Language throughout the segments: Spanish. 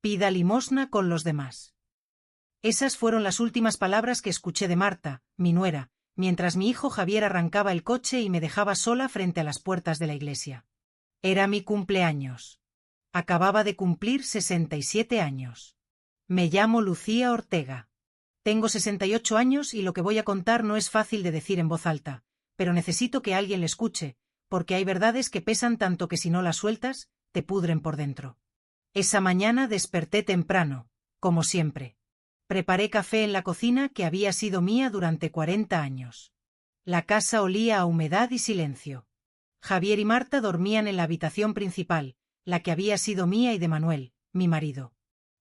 Pida limosna con los demás. Esas fueron las últimas palabras que escuché de Marta, mi nuera, mientras mi hijo Javier arrancaba el coche y me dejaba sola frente a las puertas de la iglesia. Era mi cumpleaños. Acababa de cumplir 67 años. Me llamo Lucía Ortega. Tengo 68 años y lo que voy a contar no es fácil de decir en voz alta, pero necesito que alguien le escuche, porque hay verdades que pesan tanto que si no las sueltas, te pudren por dentro. Esa mañana desperté temprano, como siempre. Preparé café en la cocina que había sido mía durante 40 años. La casa olía a humedad y silencio. Javier y Marta dormían en la habitación principal, la que había sido mía y de Manuel, mi marido.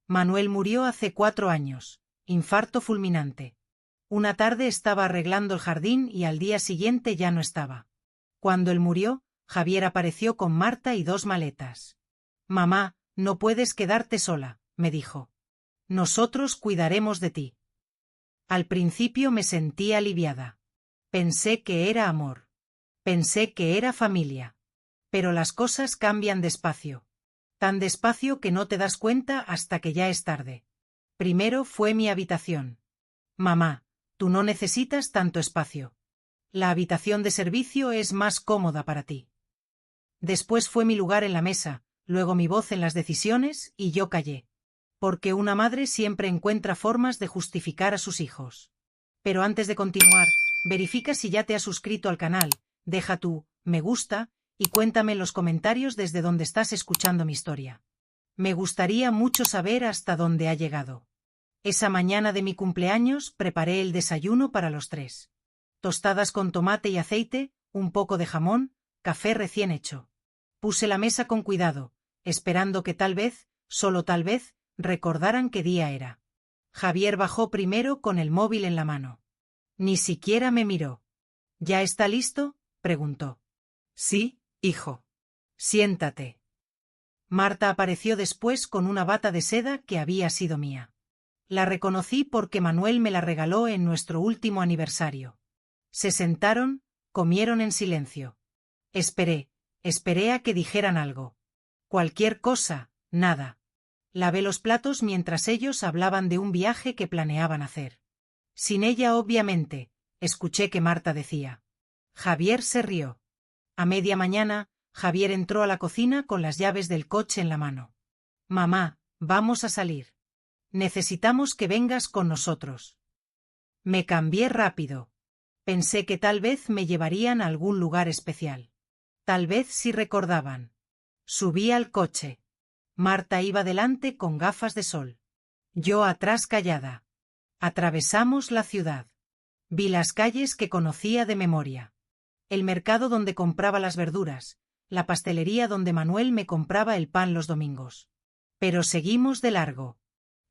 Manuel murió hace 4 años, infarto fulminante. Una tarde estaba arreglando el jardín y al día siguiente ya no estaba. Cuando él murió, Javier apareció con Marta y 2 maletas. «Mamá, no puedes quedarte sola», me dijo. «Nosotros cuidaremos de ti». Al principio me sentí aliviada. Pensé que era amor. Pensé que era familia. Pero las cosas cambian despacio. Tan despacio que no te das cuenta hasta que ya es tarde. Primero fue mi habitación. «Mamá, tú no necesitas tanto espacio. La habitación de servicio es más cómoda para ti». Después fue mi lugar en la mesa, luego mi voz en las decisiones y yo callé. Porque una madre siempre encuentra formas de justificar a sus hijos. Pero antes de continuar, verifica si ya te has suscrito al canal, deja tu me gusta y cuéntame en los comentarios desde dónde estás escuchando mi historia. Me gustaría mucho saber hasta dónde ha llegado. Esa mañana de mi cumpleaños preparé el desayuno para los 3. Tostadas con tomate y aceite, un poco de jamón, café recién hecho. Puse la mesa con cuidado, esperando que tal vez, solo tal vez, recordaran qué día era. Javier bajó primero con el móvil en la mano. Ni siquiera me miró. ¿Ya está listo?, preguntó. Sí, hijo. Siéntate. Marta apareció después con una bata de seda que había sido mía. La reconocí porque Manuel me la regaló en nuestro último aniversario. Se sentaron, comieron en silencio. Esperé a que dijeran algo. Cualquier cosa, nada. Lavé los platos mientras ellos hablaban de un viaje que planeaban hacer. Sin ella, obviamente, escuché que Marta decía. Javier se rió. A media mañana, Javier entró a la cocina con las llaves del coche en la mano. Mamá, vamos a salir. Necesitamos que vengas con nosotros. Me cambié rápido. Pensé que tal vez me llevarían a algún lugar especial. Tal vez si recordaban. Subí al coche. Marta iba delante con gafas de sol. Yo atrás callada. Atravesamos la ciudad. Vi las calles que conocía de memoria. El mercado donde compraba las verduras, la pastelería donde Manuel me compraba el pan los domingos. Pero seguimos de largo.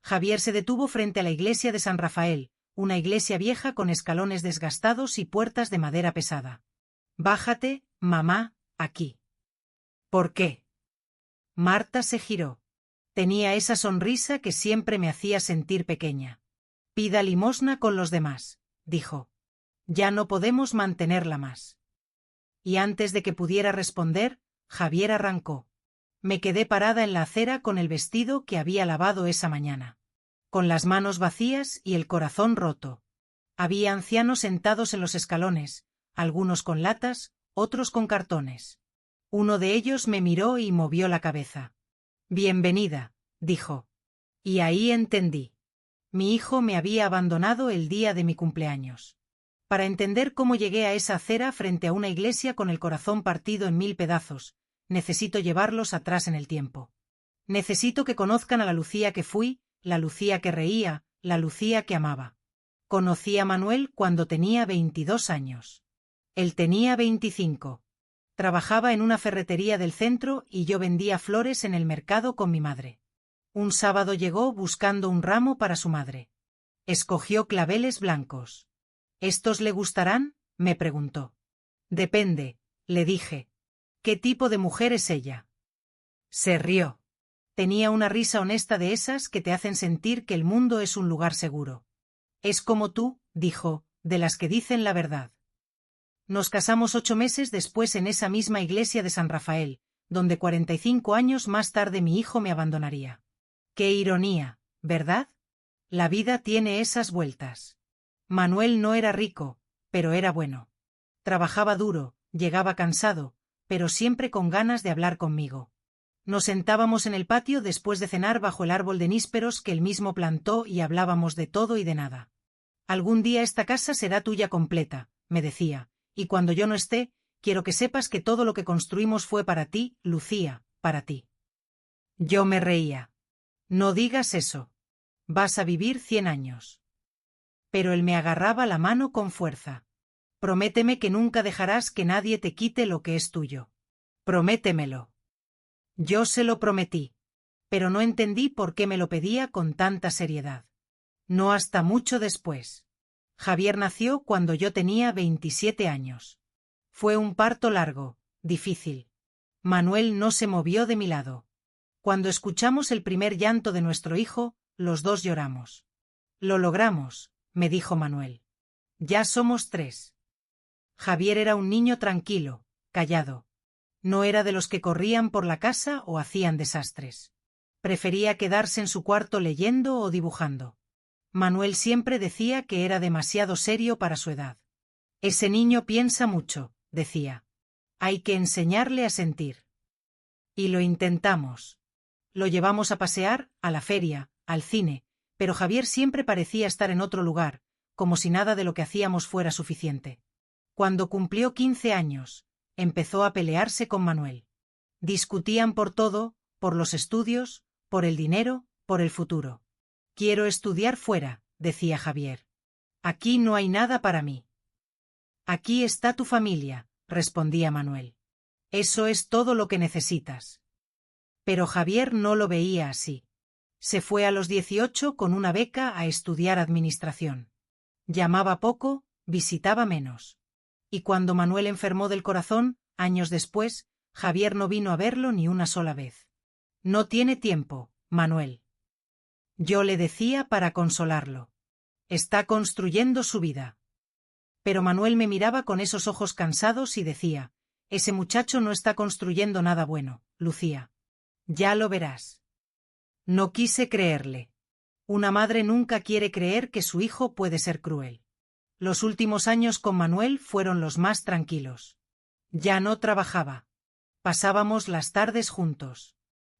Javier se detuvo frente a la iglesia de San Rafael, una iglesia vieja con escalones desgastados y puertas de madera pesada. Bájate, mamá, aquí. ¿Por qué? Marta se giró. Tenía esa sonrisa que siempre me hacía sentir pequeña. Pida limosna con los demás, dijo. Ya no podemos mantenerla más. Y antes de que pudiera responder, Javier arrancó. Me quedé parada en la acera con el vestido que había lavado esa mañana. Con las manos vacías y el corazón roto. Había ancianos sentados en los escalones, algunos con latas, otros con cartones. Uno de ellos me miró y movió la cabeza. Bienvenida, dijo. Y ahí entendí. Mi hijo me había abandonado el día de mi cumpleaños. Para entender cómo llegué a esa acera frente a una iglesia con el corazón partido en 1000 pedazos, necesito llevarlos atrás en el tiempo. Necesito que conozcan a la Lucía que fui, la Lucía que reía, la Lucía que amaba. Conocí a Manuel cuando tenía 22 años. Él tenía 25. Trabajaba en una ferretería del centro y yo vendía flores en el mercado con mi madre. Un sábado llegó buscando un ramo para su madre. Escogió claveles blancos. ¿Estos le gustarán?, me preguntó. Depende, le dije. ¿Qué tipo de mujer es ella? Se rió. Tenía una risa honesta de esas que te hacen sentir que el mundo es un lugar seguro. Es como tú, dijo, de las que dicen la verdad. Nos casamos 8 meses después en esa misma iglesia de San Rafael, donde 45 años más tarde mi hijo me abandonaría. Qué ironía, ¿verdad? La vida tiene esas vueltas. Manuel no era rico, pero era bueno. Trabajaba duro, llegaba cansado, pero siempre con ganas de hablar conmigo. Nos sentábamos en el patio después de cenar bajo el árbol de nísperos que él mismo plantó y hablábamos de todo y de nada. Algún día esta casa será tuya completa, me decía, y cuando yo no esté, quiero que sepas que todo lo que construimos fue para ti, Lucía, para ti. Yo me reía. No digas eso. Vas a vivir 100 años. Pero él me agarraba la mano con fuerza. Prométeme que nunca dejarás que nadie te quite lo que es tuyo. Prométemelo. Yo se lo prometí. Pero no entendí por qué me lo pedía con tanta seriedad. No hasta mucho después. Javier nació cuando yo tenía 27 años. Fue un parto largo, difícil. Manuel no se movió de mi lado. Cuando escuchamos el primer llanto de nuestro hijo, los dos lloramos. Lo logramos, me dijo Manuel. Ya somos 3. Javier era un niño tranquilo, callado. No era de los que corrían por la casa o hacían desastres. Prefería quedarse en su cuarto leyendo o dibujando. Manuel siempre decía que era demasiado serio para su edad. Ese niño piensa mucho, decía. Hay que enseñarle a sentir. Y lo intentamos. Lo llevamos a pasear, a la feria, al cine, pero Javier siempre parecía estar en otro lugar, como si nada de lo que hacíamos fuera suficiente. Cuando cumplió 15 años, empezó a pelearse con Manuel. Discutían por todo, por los estudios, por el dinero, por el futuro. Quiero estudiar fuera, decía Javier. Aquí no hay nada para mí. Aquí está tu familia, respondía Manuel. Eso es todo lo que necesitas. Pero Javier no lo veía así. Se fue a los 18 con una beca a estudiar administración. Llamaba poco, visitaba menos. Y cuando Manuel enfermó del corazón, años después, Javier no vino a verlo ni una sola vez. No tiene tiempo, Manuel. Yo le decía para consolarlo. Está construyendo su vida. Pero Manuel me miraba con esos ojos cansados y decía, ese muchacho no está construyendo nada bueno, Lucía. Ya lo verás. No quise creerle. Una madre nunca quiere creer que su hijo puede ser cruel. Los últimos años con Manuel fueron los más tranquilos. Ya no trabajaba. Pasábamos las tardes juntos.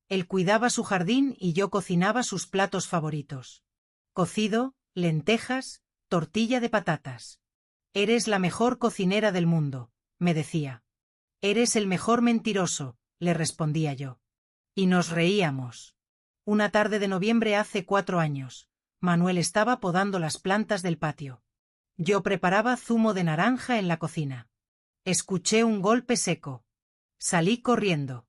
Él cuidaba su jardín y yo cocinaba sus platos favoritos. Cocido, lentejas, tortilla de patatas. Eres la mejor cocinera del mundo, me decía. Eres el mejor mentiroso, le respondía yo. Y nos reíamos. Una tarde de noviembre hace 4 años, Manuel estaba podando las plantas del patio. Yo preparaba zumo de naranja en la cocina. Escuché un golpe seco. Salí corriendo.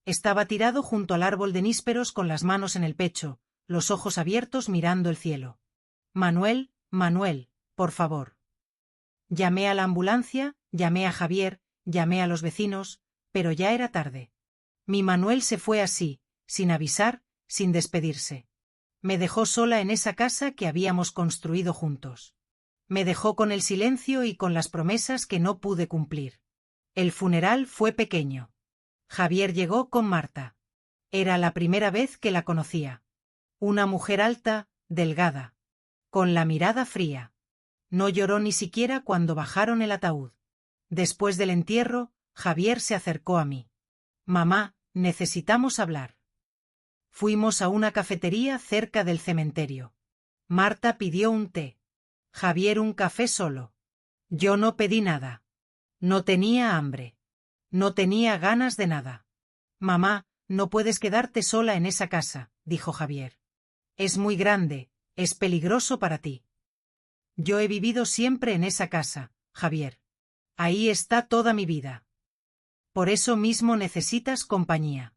Estaba tirado junto al árbol de nísperos con las manos en el pecho, los ojos abiertos mirando el cielo. Manuel, Manuel, por favor. Llamé a la ambulancia, llamé a Javier, llamé a los vecinos, pero ya era tarde. Mi Manuel se fue así, sin avisar, sin despedirse. Me dejó sola en esa casa que habíamos construido juntos. Me dejó con el silencio y con las promesas que no pude cumplir. El funeral fue pequeño. Javier llegó con Marta. Era la primera vez que la conocía. Una mujer alta, delgada. Con la mirada fría. No lloró ni siquiera cuando bajaron el ataúd. Después del entierro, Javier se acercó a mí. Mamá, necesitamos hablar. Fuimos a una cafetería cerca del cementerio. Marta pidió un té. Javier un café solo. Yo no pedí nada. No tenía hambre. No tenía ganas de nada. Mamá, no puedes quedarte sola en esa casa, dijo Javier. Es muy grande, es peligroso para ti. Yo he vivido siempre en esa casa, Javier. Ahí está toda mi vida. Por eso mismo necesitas compañía.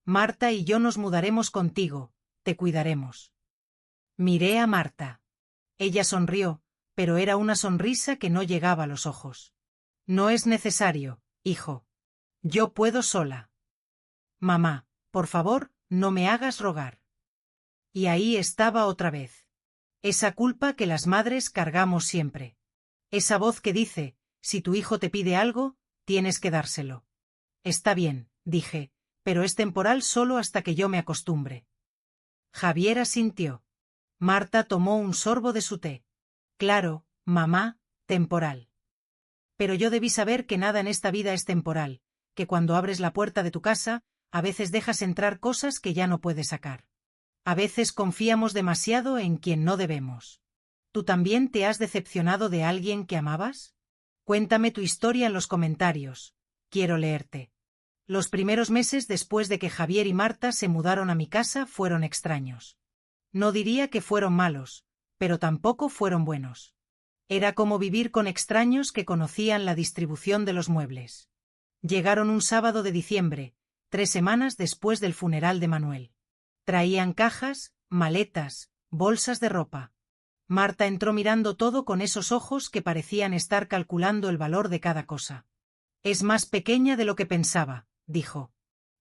Marta y yo nos mudaremos contigo, te cuidaremos. Miré a Marta. Ella sonrió, pero era una sonrisa que no llegaba a los ojos. No es necesario, hijo. Yo puedo sola. Mamá, por favor, no me hagas rogar. Y ahí estaba otra vez. Esa culpa que las madres cargamos siempre. Esa voz que dice, si tu hijo te pide algo, tienes que dárselo. Está bien, dije, pero es temporal solo hasta que yo me acostumbre. Javier asintió. Marta tomó un sorbo de su té. Claro, mamá, temporal. Pero yo debí saber que nada en esta vida es temporal, que cuando abres la puerta de tu casa, a veces dejas entrar cosas que ya no puedes sacar. A veces confiamos demasiado en quien no debemos. ¿Tú también te has decepcionado de alguien que amabas? Cuéntame tu historia en los comentarios. Quiero leerte. Los primeros meses después de que Javier y Marta se mudaron a mi casa fueron extraños. No diría que fueron malos, pero tampoco fueron buenos. Era como vivir con extraños que conocían la distribución de los muebles. Llegaron un sábado de diciembre, 3 semanas después del funeral de Manuel. Traían cajas, maletas, bolsas de ropa. Marta entró mirando todo con esos ojos que parecían estar calculando el valor de cada cosa. Es más pequeña de lo que pensaba, dijo.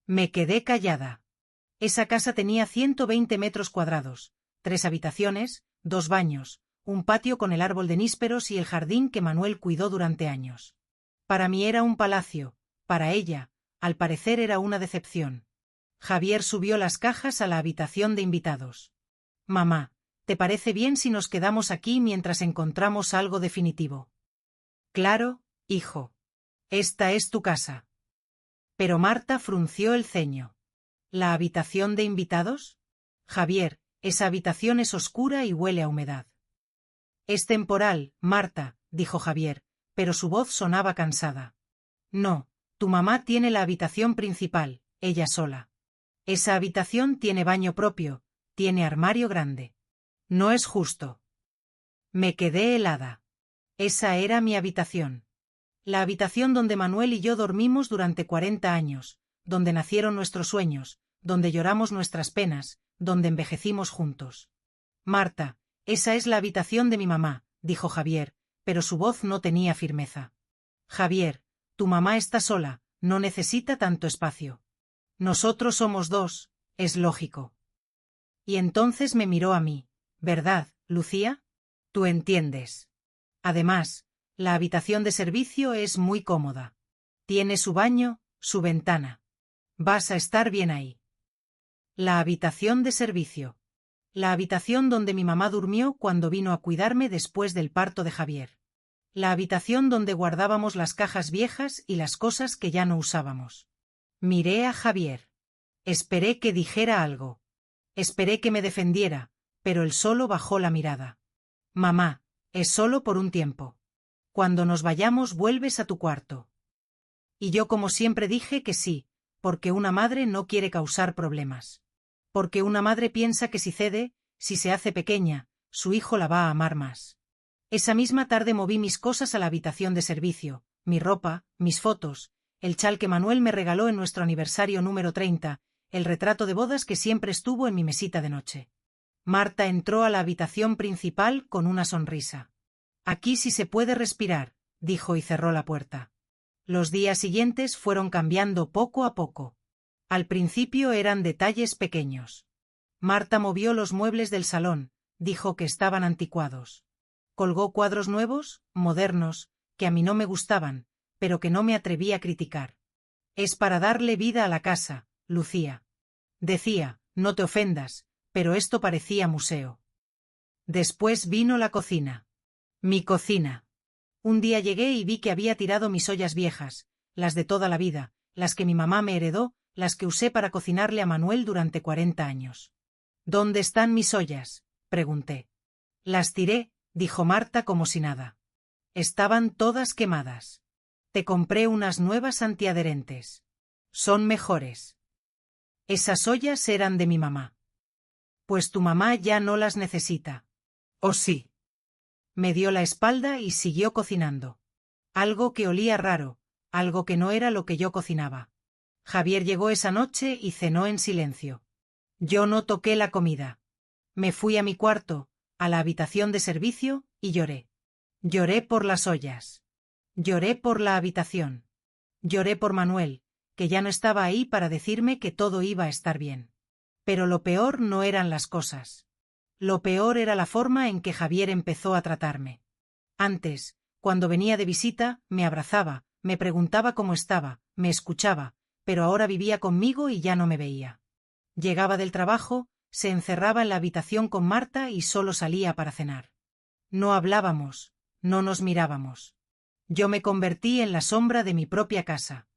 Me quedé callada. Esa casa tenía 120 metros cuadrados, 3 habitaciones, 2 baños, un patio con el árbol de nísperos y el jardín que Manuel cuidó durante años. Para mí era un palacio, para ella, al parecer era una decepción. Javier subió las cajas a la habitación de invitados. Mamá, ¿te parece bien si nos quedamos aquí mientras encontramos algo definitivo? Claro, hijo. Esta es tu casa. Pero Marta frunció el ceño. ¿La habitación de invitados? Javier, esa habitación es oscura y huele a humedad. Es temporal, Marta, dijo Javier, pero su voz sonaba cansada. No, tu mamá tiene la habitación principal, ella sola. Esa habitación tiene baño propio, tiene armario grande. No es justo. Me quedé helada. Esa era mi habitación. La habitación donde Manuel y yo dormimos durante 40 años, donde nacieron nuestros sueños, donde lloramos nuestras penas, donde envejecimos juntos. Marta, esa es la habitación de mi mamá, dijo Javier, pero su voz no tenía firmeza. Javier, tu mamá está sola, no necesita tanto espacio. Nosotros somos 2, es lógico. Y entonces me miró a mí. ¿Verdad, Lucía? Tú entiendes. Además, la habitación de servicio es muy cómoda. Tiene su baño, su ventana. Vas a estar bien ahí. La habitación de servicio. La habitación donde mi mamá durmió cuando vino a cuidarme después del parto de Javier. La habitación donde guardábamos las cajas viejas y las cosas que ya no usábamos. Miré a Javier. Esperé que dijera algo. Esperé que me defendiera, pero él solo bajó la mirada. Mamá, es solo por un tiempo. Cuando nos vayamos vuelves a tu cuarto. Y yo como siempre dije que sí, porque una madre no quiere causar problemas. Porque una madre piensa que si cede, si se hace pequeña, su hijo la va a amar más. Esa misma tarde moví mis cosas a la habitación de servicio, mi ropa, mis fotos, el chal que Manuel me regaló en nuestro aniversario número 30, el retrato de bodas que siempre estuvo en mi mesita de noche. Marta entró a la habitación principal con una sonrisa. Aquí sí se puede respirar, dijo y cerró la puerta. Los días siguientes fueron cambiando poco a poco. Al principio eran detalles pequeños. Marta movió los muebles del salón, dijo que estaban anticuados. Colgó cuadros nuevos, modernos, que a mí no me gustaban, pero que no me atreví a criticar. Es para darle vida a la casa, Lucía. Decía, no te ofendas, pero esto parecía museo. Después vino la cocina. Mi cocina. Un día llegué y vi que había tirado mis ollas viejas, las de toda la vida, las que mi mamá me heredó, las que usé para cocinarle a Manuel durante 40 años. ¿Dónde están mis ollas?, pregunté. Las tiré, dijo Marta como si nada. Estaban todas quemadas. Te compré unas nuevas antiadherentes. Son mejores. Esas ollas eran de mi mamá. Pues tu mamá ya no las necesita. ¿O sí? Me dio la espalda y siguió cocinando. Algo que olía raro, algo que no era lo que yo cocinaba. Javier llegó esa noche y cenó en silencio. Yo no toqué la comida. Me fui a mi cuarto, a la habitación de servicio, y lloré. Lloré por las ollas. Lloré por la habitación. Lloré por Manuel, que ya no estaba ahí para decirme que todo iba a estar bien. Pero lo peor no eran las cosas. Lo peor era la forma en que Javier empezó a tratarme. Antes, cuando venía de visita, me abrazaba, me preguntaba cómo estaba, me escuchaba, pero ahora vivía conmigo y ya no me veía. Llegaba del trabajo, se encerraba en la habitación con Marta y solo salía para cenar. No hablábamos, no nos mirábamos. Yo me convertí en la sombra de mi propia casa.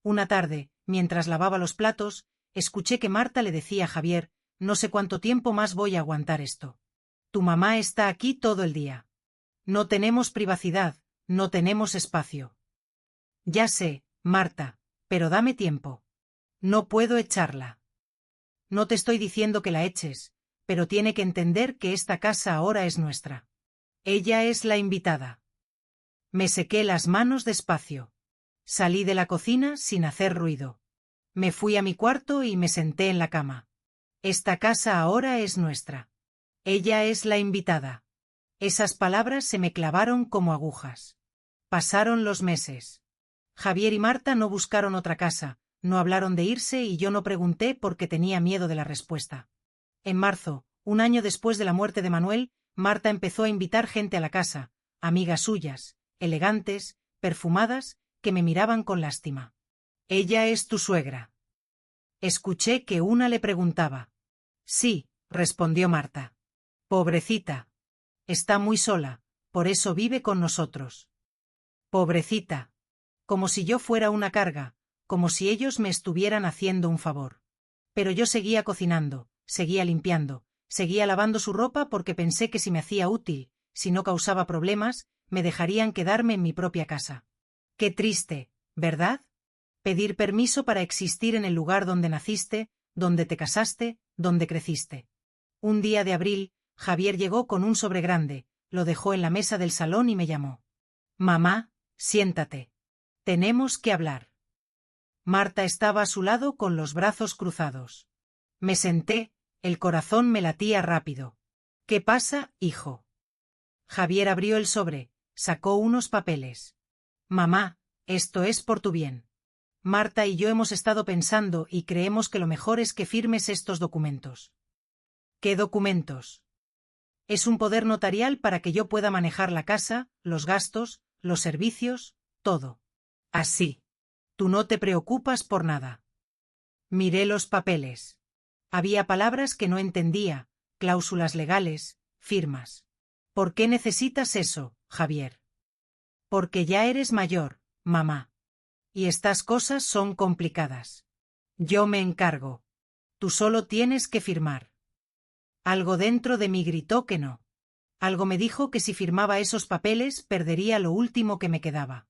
Una tarde, mientras lavaba los platos, escuché que Marta le decía a Javier: no sé cuánto tiempo más voy a aguantar esto. Tu mamá está aquí todo el día. No tenemos privacidad, no tenemos espacio. Ya sé, Marta, pero dame tiempo. No puedo echarla. No te estoy diciendo que la eches, pero tiene que entender que esta casa ahora es nuestra. Ella es la invitada. Me sequé las manos despacio. Salí de la cocina sin hacer ruido. Me fui a mi cuarto y me senté en la cama. Esta casa ahora es nuestra. Ella es la invitada. Esas palabras se me clavaron como agujas. Pasaron los meses. Javier y Marta no buscaron otra casa, no hablaron de irse y yo no pregunté porque tenía miedo de la respuesta. En marzo, un año después de la muerte de Manuel, Marta empezó a invitar gente a la casa, amigas suyas, elegantes, perfumadas, que me miraban con lástima. «¿Ella es tu suegra?». Escuché que una le preguntaba. «Sí», respondió Marta. «Pobrecita. Está muy sola, por eso vive con nosotros». «Pobrecita». Como si yo fuera una carga, como si ellos me estuvieran haciendo un favor. Pero yo seguía cocinando, seguía limpiando, seguía lavando su ropa porque pensé que si me hacía útil, si no causaba problemas, me dejarían quedarme en mi propia casa. Qué triste, ¿verdad? Pedir permiso para existir en el lugar donde naciste, donde te casaste, donde creciste. Un día de abril, Javier llegó con un sobre grande, lo dejó en la mesa del salón y me llamó. «Mamá, siéntate. Tenemos que hablar». Marta estaba a su lado con los brazos cruzados. Me senté, el corazón me latía rápido. «¿Qué pasa, hijo?». Javier abrió el sobre, sacó unos papeles. «Mamá, esto es por tu bien. Marta y yo hemos estado pensando y creemos que lo mejor es que firmes estos documentos». «¿Qué documentos?». «Es un poder notarial para que yo pueda manejar la casa, los gastos, los servicios, todo. Así. Tú no te preocupas por nada». Miré los papeles. Había palabras que no entendía, cláusulas legales, firmas. «¿Por qué necesitas eso, Javier?». «Porque ya eres mayor, mamá. Y estas cosas son complicadas. Yo me encargo. Tú solo tienes que firmar». Algo dentro de mí gritó que no. Algo me dijo que si firmaba esos papeles perdería lo último que me quedaba.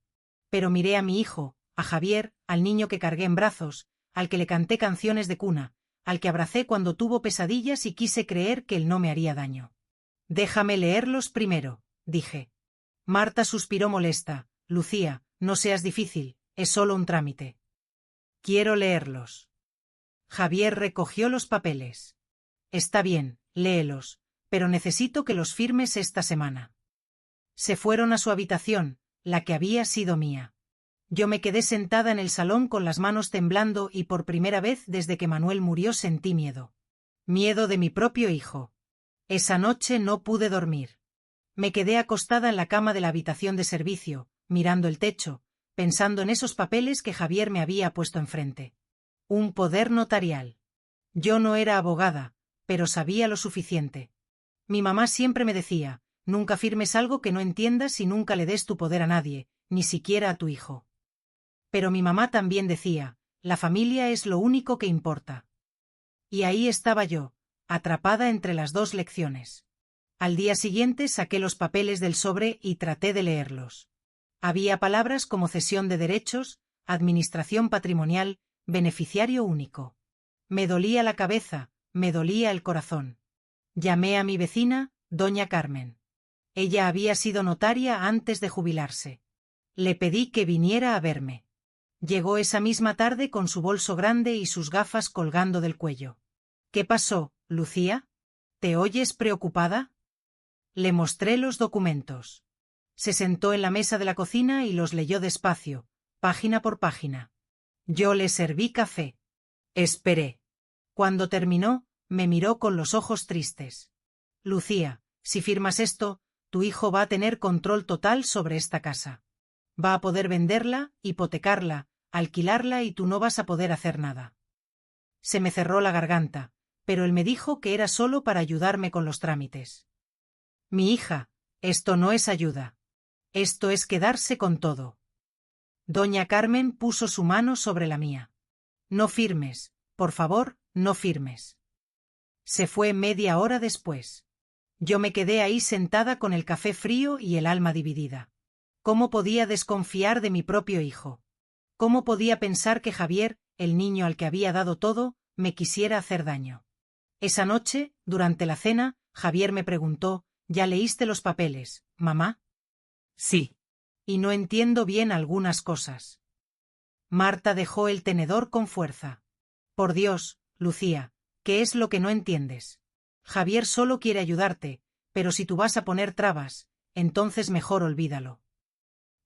Pero miré a mi hijo, a Javier, al niño que cargué en brazos, al que le canté canciones de cuna, al que abracé cuando tuvo pesadillas y quise creer que él no me haría daño. «Déjame leerlos primero», dije. Marta suspiró molesta. «Lucía, no seas difícil, es solo un trámite». «Quiero leerlos». Javier recogió los papeles. «Está bien, léelos, pero necesito que los firmes esta semana». Se fueron a su habitación, la que había sido mía. Yo me quedé sentada en el salón con las manos temblando y por primera vez desde que Manuel murió sentí miedo. Miedo de mi propio hijo. Esa noche no pude dormir. Me quedé acostada en la cama de la habitación de servicio, mirando el techo, pensando en esos papeles que Javier me había puesto enfrente. Un poder notarial. Yo no era abogada, pero sabía lo suficiente. Mi mamá siempre me decía: «Nunca firmes algo que no entiendas y nunca le des tu poder a nadie, ni siquiera a tu hijo». Pero mi mamá también decía: «La familia es lo único que importa». Y ahí estaba yo, atrapada entre las dos lecciones. Al día siguiente saqué los papeles del sobre y traté de leerlos. Había palabras como cesión de derechos, administración patrimonial, beneficiario único. Me dolía la cabeza, me dolía el corazón. Llamé a mi vecina, doña Carmen. Ella había sido notaria antes de jubilarse. Le pedí que viniera a verme. Llegó esa misma tarde con su bolso grande y sus gafas colgando del cuello. «¿Qué pasó, Lucía? ¿Te oyes preocupada?». Le mostré los documentos. Se sentó en la mesa de la cocina y los leyó despacio, página por página. Yo le serví café. Esperé. Cuando terminó, me miró con los ojos tristes. «Lucía, si firmas esto, tu hijo va a tener control total sobre esta casa. Va a poder venderla, hipotecarla, alquilarla y tú no vas a poder hacer nada». Se me cerró la garganta, pero él me dijo que era solo para ayudarme con los trámites. Mi hija, esto no es ayuda. Esto es quedarse con todo. Doña Carmen puso su mano sobre la mía. No firmes, por favor, no firmes. Se fue media hora después. Yo me quedé ahí sentada con el café frío y el alma dividida. ¿Cómo podía desconfiar de mi propio hijo? ¿Cómo podía pensar que Javier, el niño al que había dado todo, me quisiera hacer daño? Esa noche, durante la cena, Javier me preguntó: ¿Ya leíste los papeles, mamá? Sí. Y no entiendo bien algunas cosas. Marta dejó el tenedor con fuerza. Por Dios, Lucía, ¿qué es lo que no entiendes? Javier solo quiere ayudarte, pero si tú vas a poner trabas, entonces mejor olvídalo.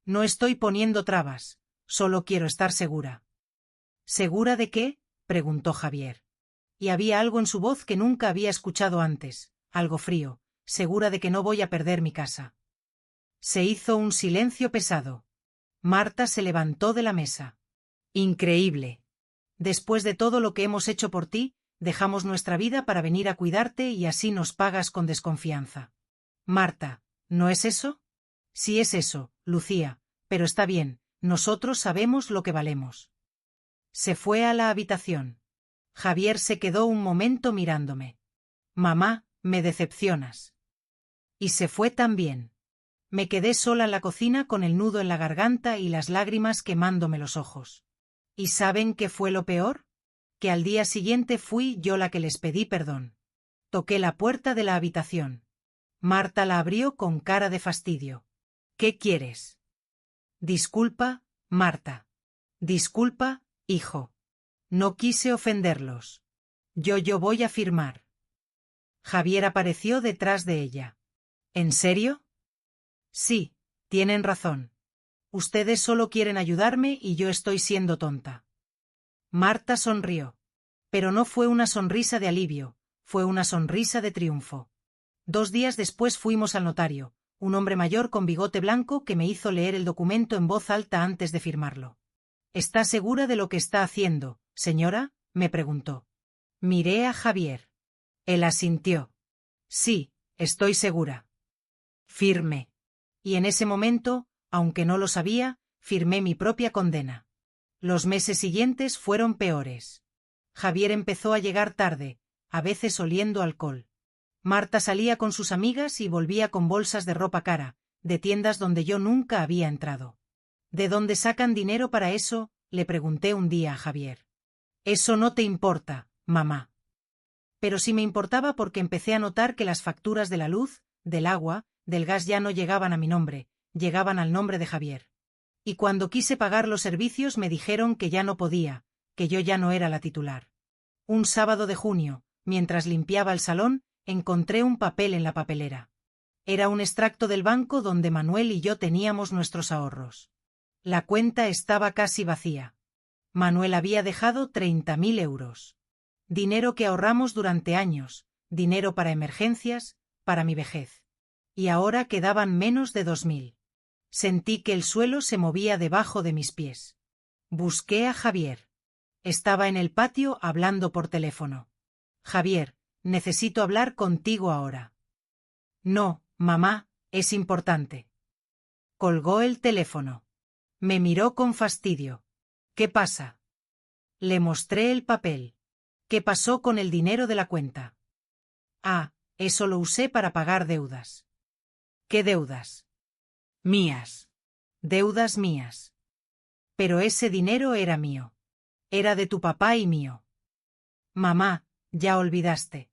No estoy poniendo trabas, solo quiero estar segura. ¿Segura de qué?, preguntó Javier. Y había algo en su voz que nunca había escuchado antes, algo frío. Segura de que no voy a perder mi casa. Se hizo un silencio pesado. Marta se levantó de la mesa. Increíble. Después de todo lo que hemos hecho por ti, dejamos nuestra vida para venir a cuidarte y así nos pagas con desconfianza. Marta, ¿no es eso? Sí es eso, Lucía, pero está bien, nosotros sabemos lo que valemos. Se fue a la habitación. Javier se quedó un momento mirándome. Mamá, me decepcionas. Y se fue también. Me quedé sola en la cocina con el nudo en la garganta y las lágrimas quemándome los ojos. ¿Y saben qué fue lo peor? Que al día siguiente fui yo la que les pedí perdón. Toqué la puerta de la habitación. Marta la abrió con cara de fastidio. ¿Qué quieres? Disculpa, Marta. Disculpa, hijo. No quise ofenderlos. Yo voy a firmar. Javier apareció detrás de ella. ¿En serio? Sí, tienen razón. Ustedes solo quieren ayudarme y yo estoy siendo tonta. Marta sonrió. Pero no fue una sonrisa de alivio, fue una sonrisa de triunfo. 2 días después fuimos al notario, un hombre mayor con bigote blanco que me hizo leer el documento en voz alta antes de firmarlo. ¿Está segura de lo que está haciendo, señora?, me preguntó. Miré a Javier. Él asintió. Sí, estoy segura. Firmé. Y en ese momento, aunque no lo sabía, firmé mi propia condena. Los meses siguientes fueron peores. Javier empezó a llegar tarde, a veces oliendo alcohol. Marta salía con sus amigas y volvía con bolsas de ropa cara, de tiendas donde yo nunca había entrado. ¿De dónde sacan dinero para eso?, le pregunté un día a Javier. Eso no te importa, mamá. Pero sí me importaba porque empecé a notar que las facturas de la luz, del agua, del gas ya no llegaban a mi nombre, llegaban al nombre de Javier. Y cuando quise pagar los servicios me dijeron que ya no podía, que yo ya no era la titular. Un sábado de junio, mientras limpiaba el salón, encontré un papel en la papelera. Era un extracto del banco donde Manuel y yo teníamos nuestros ahorros. La cuenta estaba casi vacía. Manuel había dejado 30.000 euros. Dinero que ahorramos durante años, dinero para emergencias, para mi vejez. Y ahora quedaban menos de 2.000. Sentí que el suelo se movía debajo de mis pies. Busqué a Javier. Estaba en el patio hablando por teléfono. Javier, necesito hablar contigo ahora. No, mamá, es importante. Colgó el teléfono. Me miró con fastidio. ¿Qué pasa? Le mostré el papel. ¿Qué pasó con el dinero de la cuenta? Ah, eso lo usé para pagar deudas. ¿Qué deudas? Mías. Deudas mías. Pero ese dinero era mío. Era de tu papá y mío. Mamá, ya olvidaste.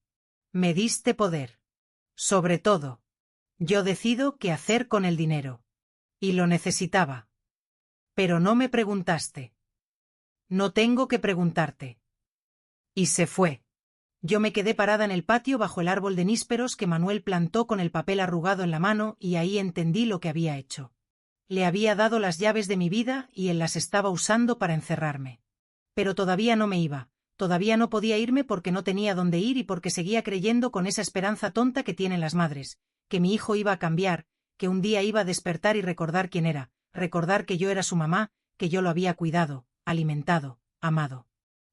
Me diste poder. Sobre todo. Yo decido qué hacer con el dinero. Y lo necesitaba. Pero no me preguntaste. No tengo que preguntarte. Y se fue. Yo me quedé parada en el patio bajo el árbol de nísperos que Manuel plantó con el papel arrugado en la mano y ahí entendí lo que había hecho. Le había dado las llaves de mi vida y él las estaba usando para encerrarme. Pero todavía no me iba, todavía no podía irme porque no tenía dónde ir y porque seguía creyendo con esa esperanza tonta que tienen las madres, que mi hijo iba a cambiar, que un día iba a despertar y recordar quién era, recordar que yo era su mamá, que yo lo había cuidado, alimentado, amado.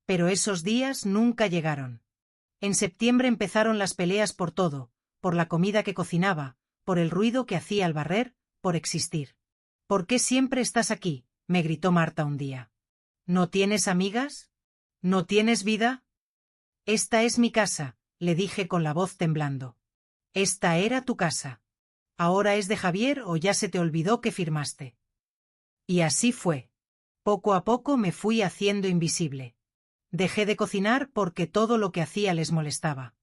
Pero esos días nunca llegaron. En septiembre empezaron las peleas por todo, por la comida que cocinaba, por el ruido que hacía al barrer, por existir. ¿Por qué siempre estás aquí?, me gritó Marta un día. ¿No tienes amigas? ¿No tienes vida? Esta es mi casa, le dije con la voz temblando. Esta era tu casa. ¿Ahora es de Javier o ya se te olvidó que firmaste? Y así fue. Poco a poco me fui haciendo invisible. Dejé de cocinar porque todo lo que hacía les molestaba.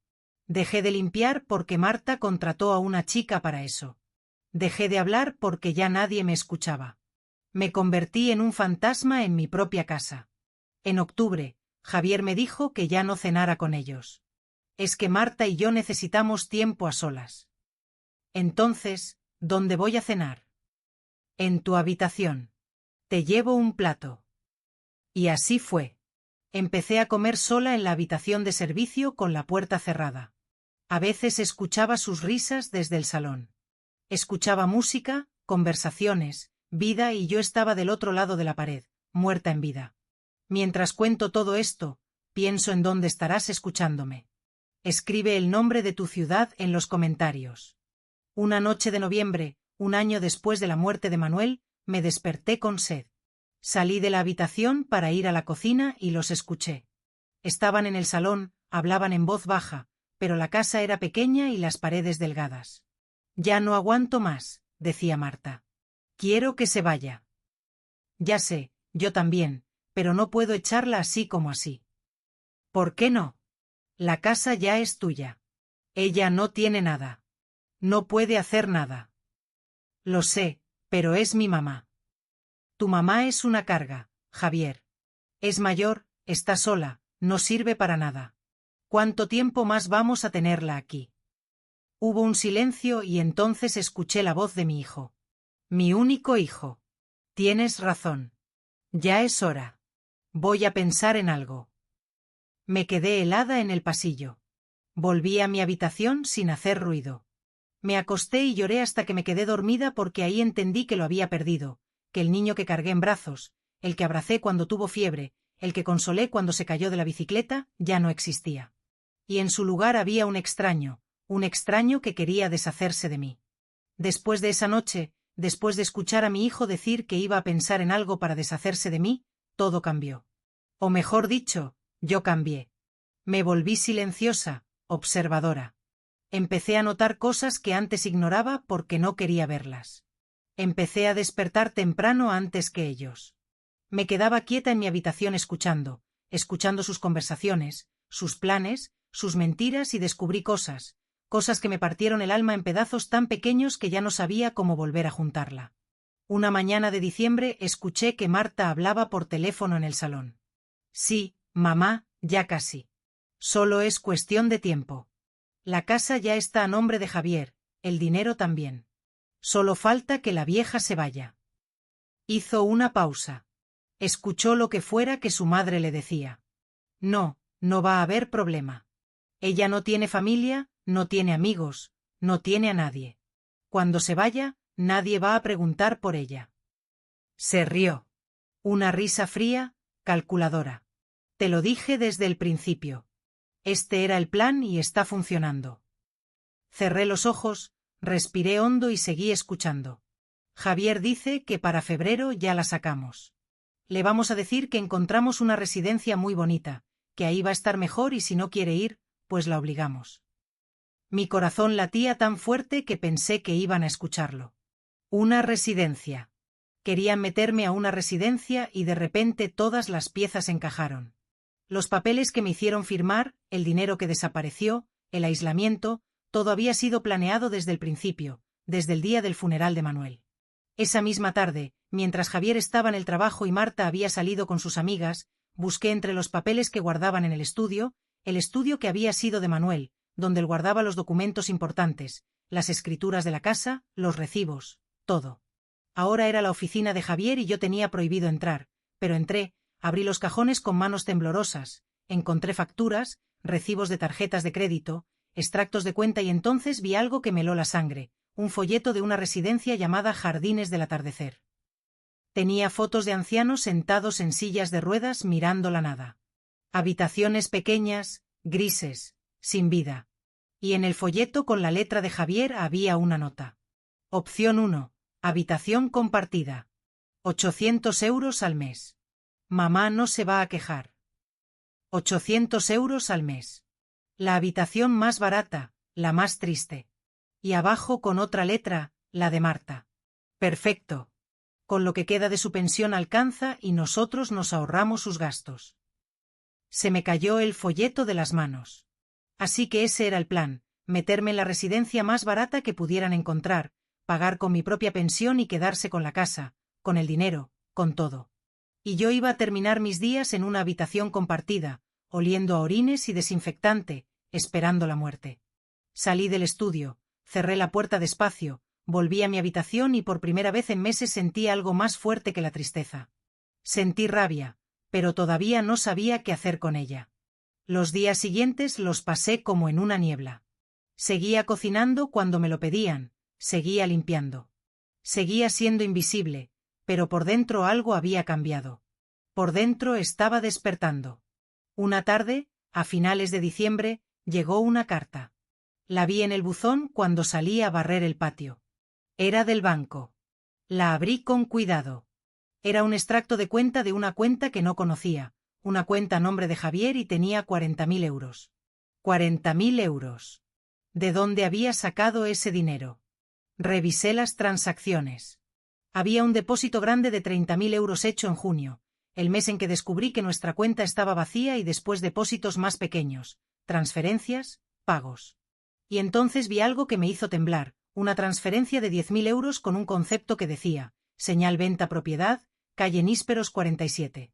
Dejé de limpiar porque Marta contrató a una chica para eso. Dejé de hablar porque ya nadie me escuchaba. Me convertí en un fantasma en mi propia casa. En octubre, Javier me dijo que ya no cenara con ellos. Es que Marta y yo necesitamos tiempo a solas. Entonces, ¿dónde voy a cenar? En tu habitación. Te llevo un plato. Y así fue. Empecé a comer sola en la habitación de servicio con la puerta cerrada. A veces escuchaba sus risas desde el salón. Escuchaba música, conversaciones, vida y yo estaba del otro lado de la pared, muerta en vida. Mientras cuento todo esto, pienso en dónde estarás escuchándome. Escribe el nombre de tu ciudad en los comentarios. Una noche de noviembre, un año después de la muerte de Manuel, me desperté con sed. Salí de la habitación para ir a la cocina y los escuché. Estaban en el salón, hablaban en voz baja, pero la casa era pequeña y las paredes delgadas. Ya no aguanto más, decía Marta. Quiero que se vaya. Ya sé, yo también, pero no puedo echarla así como así. ¿Por qué no? La casa ya es tuya. Ella no tiene nada. No puede hacer nada. Lo sé, pero es mi mamá. Tu mamá es una carga, Javier. Es mayor, está sola, no sirve para nada. ¿Cuánto tiempo más vamos a tenerla aquí? Hubo un silencio y entonces escuché la voz de mi hijo. Mi único hijo. Tienes razón. Ya es hora. Voy a pensar en algo. Me quedé helada en el pasillo. Volví a mi habitación sin hacer ruido. Me acosté y lloré hasta que me quedé dormida porque ahí entendí que lo había perdido, que el niño que cargué en brazos, el que abracé cuando tuvo fiebre, el que consolé cuando se cayó de la bicicleta, ya no existía. Y en su lugar había un extraño que quería deshacerse de mí. Después de esa noche, después de escuchar a mi hijo decir que iba a pensar en algo para deshacerse de mí, todo cambió. O mejor dicho, yo cambié. Me volví silenciosa, observadora. Empecé a notar cosas que antes ignoraba porque no quería verlas. Empecé a despertar temprano antes que ellos. Me quedaba quieta en mi habitación escuchando sus conversaciones, sus planes, sus mentiras y descubrí cosas que me partieron el alma en pedazos tan pequeños que ya no sabía cómo volver a juntarla. Una mañana de diciembre escuché que Marta hablaba por teléfono en el salón. Sí, mamá, ya casi. Solo es cuestión de tiempo. La casa ya está a nombre de Javier, el dinero también. Solo falta que la vieja se vaya. Hizo una pausa. Escuchó lo que fuera que su madre le decía. No, no va a haber problema. Ella no tiene familia, no tiene amigos, no tiene a nadie. Cuando se vaya, nadie va a preguntar por ella. Se rió. Una risa fría, calculadora. Te lo dije desde el principio. Este era el plan y está funcionando. Cerré los ojos, respiré hondo y seguí escuchando. Javier dice que para febrero ya la sacamos. Le vamos a decir que encontramos una residencia muy bonita, que ahí va a estar mejor y si no quiere ir, pues la obligamos. Mi corazón latía tan fuerte que pensé que iban a escucharlo. Una residencia. Querían meterme a una residencia y de repente todas las piezas encajaron. Los papeles que me hicieron firmar, el dinero que desapareció, el aislamiento, todo había sido planeado desde el principio, desde el día del funeral de Manuel. Esa misma tarde, mientras Javier estaba en el trabajo y Marta había salido con sus amigas, busqué entre los papeles que guardaban en el estudio que había sido de Manuel, donde él guardaba los documentos importantes, las escrituras de la casa, los recibos, todo. Ahora era la oficina de Javier y yo tenía prohibido entrar, pero entré, abrí los cajones con manos temblorosas, encontré facturas, recibos de tarjetas de crédito, extractos de cuenta y entonces vi algo que me heló la sangre, un folleto de una residencia llamada Jardines del Atardecer. Tenía fotos de ancianos sentados en sillas de ruedas mirando la nada. Habitaciones pequeñas, grises, sin vida. Y en el folleto con la letra de Javier había una nota. Opción 1, habitación compartida. 800 euros al mes. Mamá no se va a quejar. 800 euros al mes. La habitación más barata, la más triste. Y abajo con otra letra, la de Marta. Perfecto. Con lo que queda de su pensión alcanza y nosotros nos ahorramos sus gastos. Se me cayó el folleto de las manos. Así que ese era el plan, meterme en la residencia más barata que pudieran encontrar, pagar con mi propia pensión y quedarse con la casa, con el dinero, con todo. Y yo iba a terminar mis días en una habitación compartida, oliendo a orines y desinfectante, esperando la muerte. Salí del estudio, cerré la puerta despacio, volví a mi habitación y por primera vez en meses sentí algo más fuerte que la tristeza. Sentí rabia, pero todavía no sabía qué hacer con ella. Los días siguientes los pasé como en una niebla. Seguía cocinando cuando me lo pedían, seguía limpiando. Seguía siendo invisible, pero por dentro algo había cambiado. Por dentro estaba despertando. Una tarde, a finales de diciembre, llegó una carta. La vi en el buzón cuando salí a barrer el patio. Era del banco. La abrí con cuidado. Era un extracto de cuenta de una cuenta que no conocía, una cuenta a nombre de Javier y tenía 40.000 euros. 40.000 euros. ¿De dónde había sacado ese dinero? Revisé las transacciones. Había un depósito grande de 30.000 euros hecho en junio, el mes en que descubrí que nuestra cuenta estaba vacía y después depósitos más pequeños, transferencias, pagos. Y entonces vi algo que me hizo temblar, una transferencia de 10.000 euros con un concepto que decía, señal venta propiedad, calle Nísperos 47.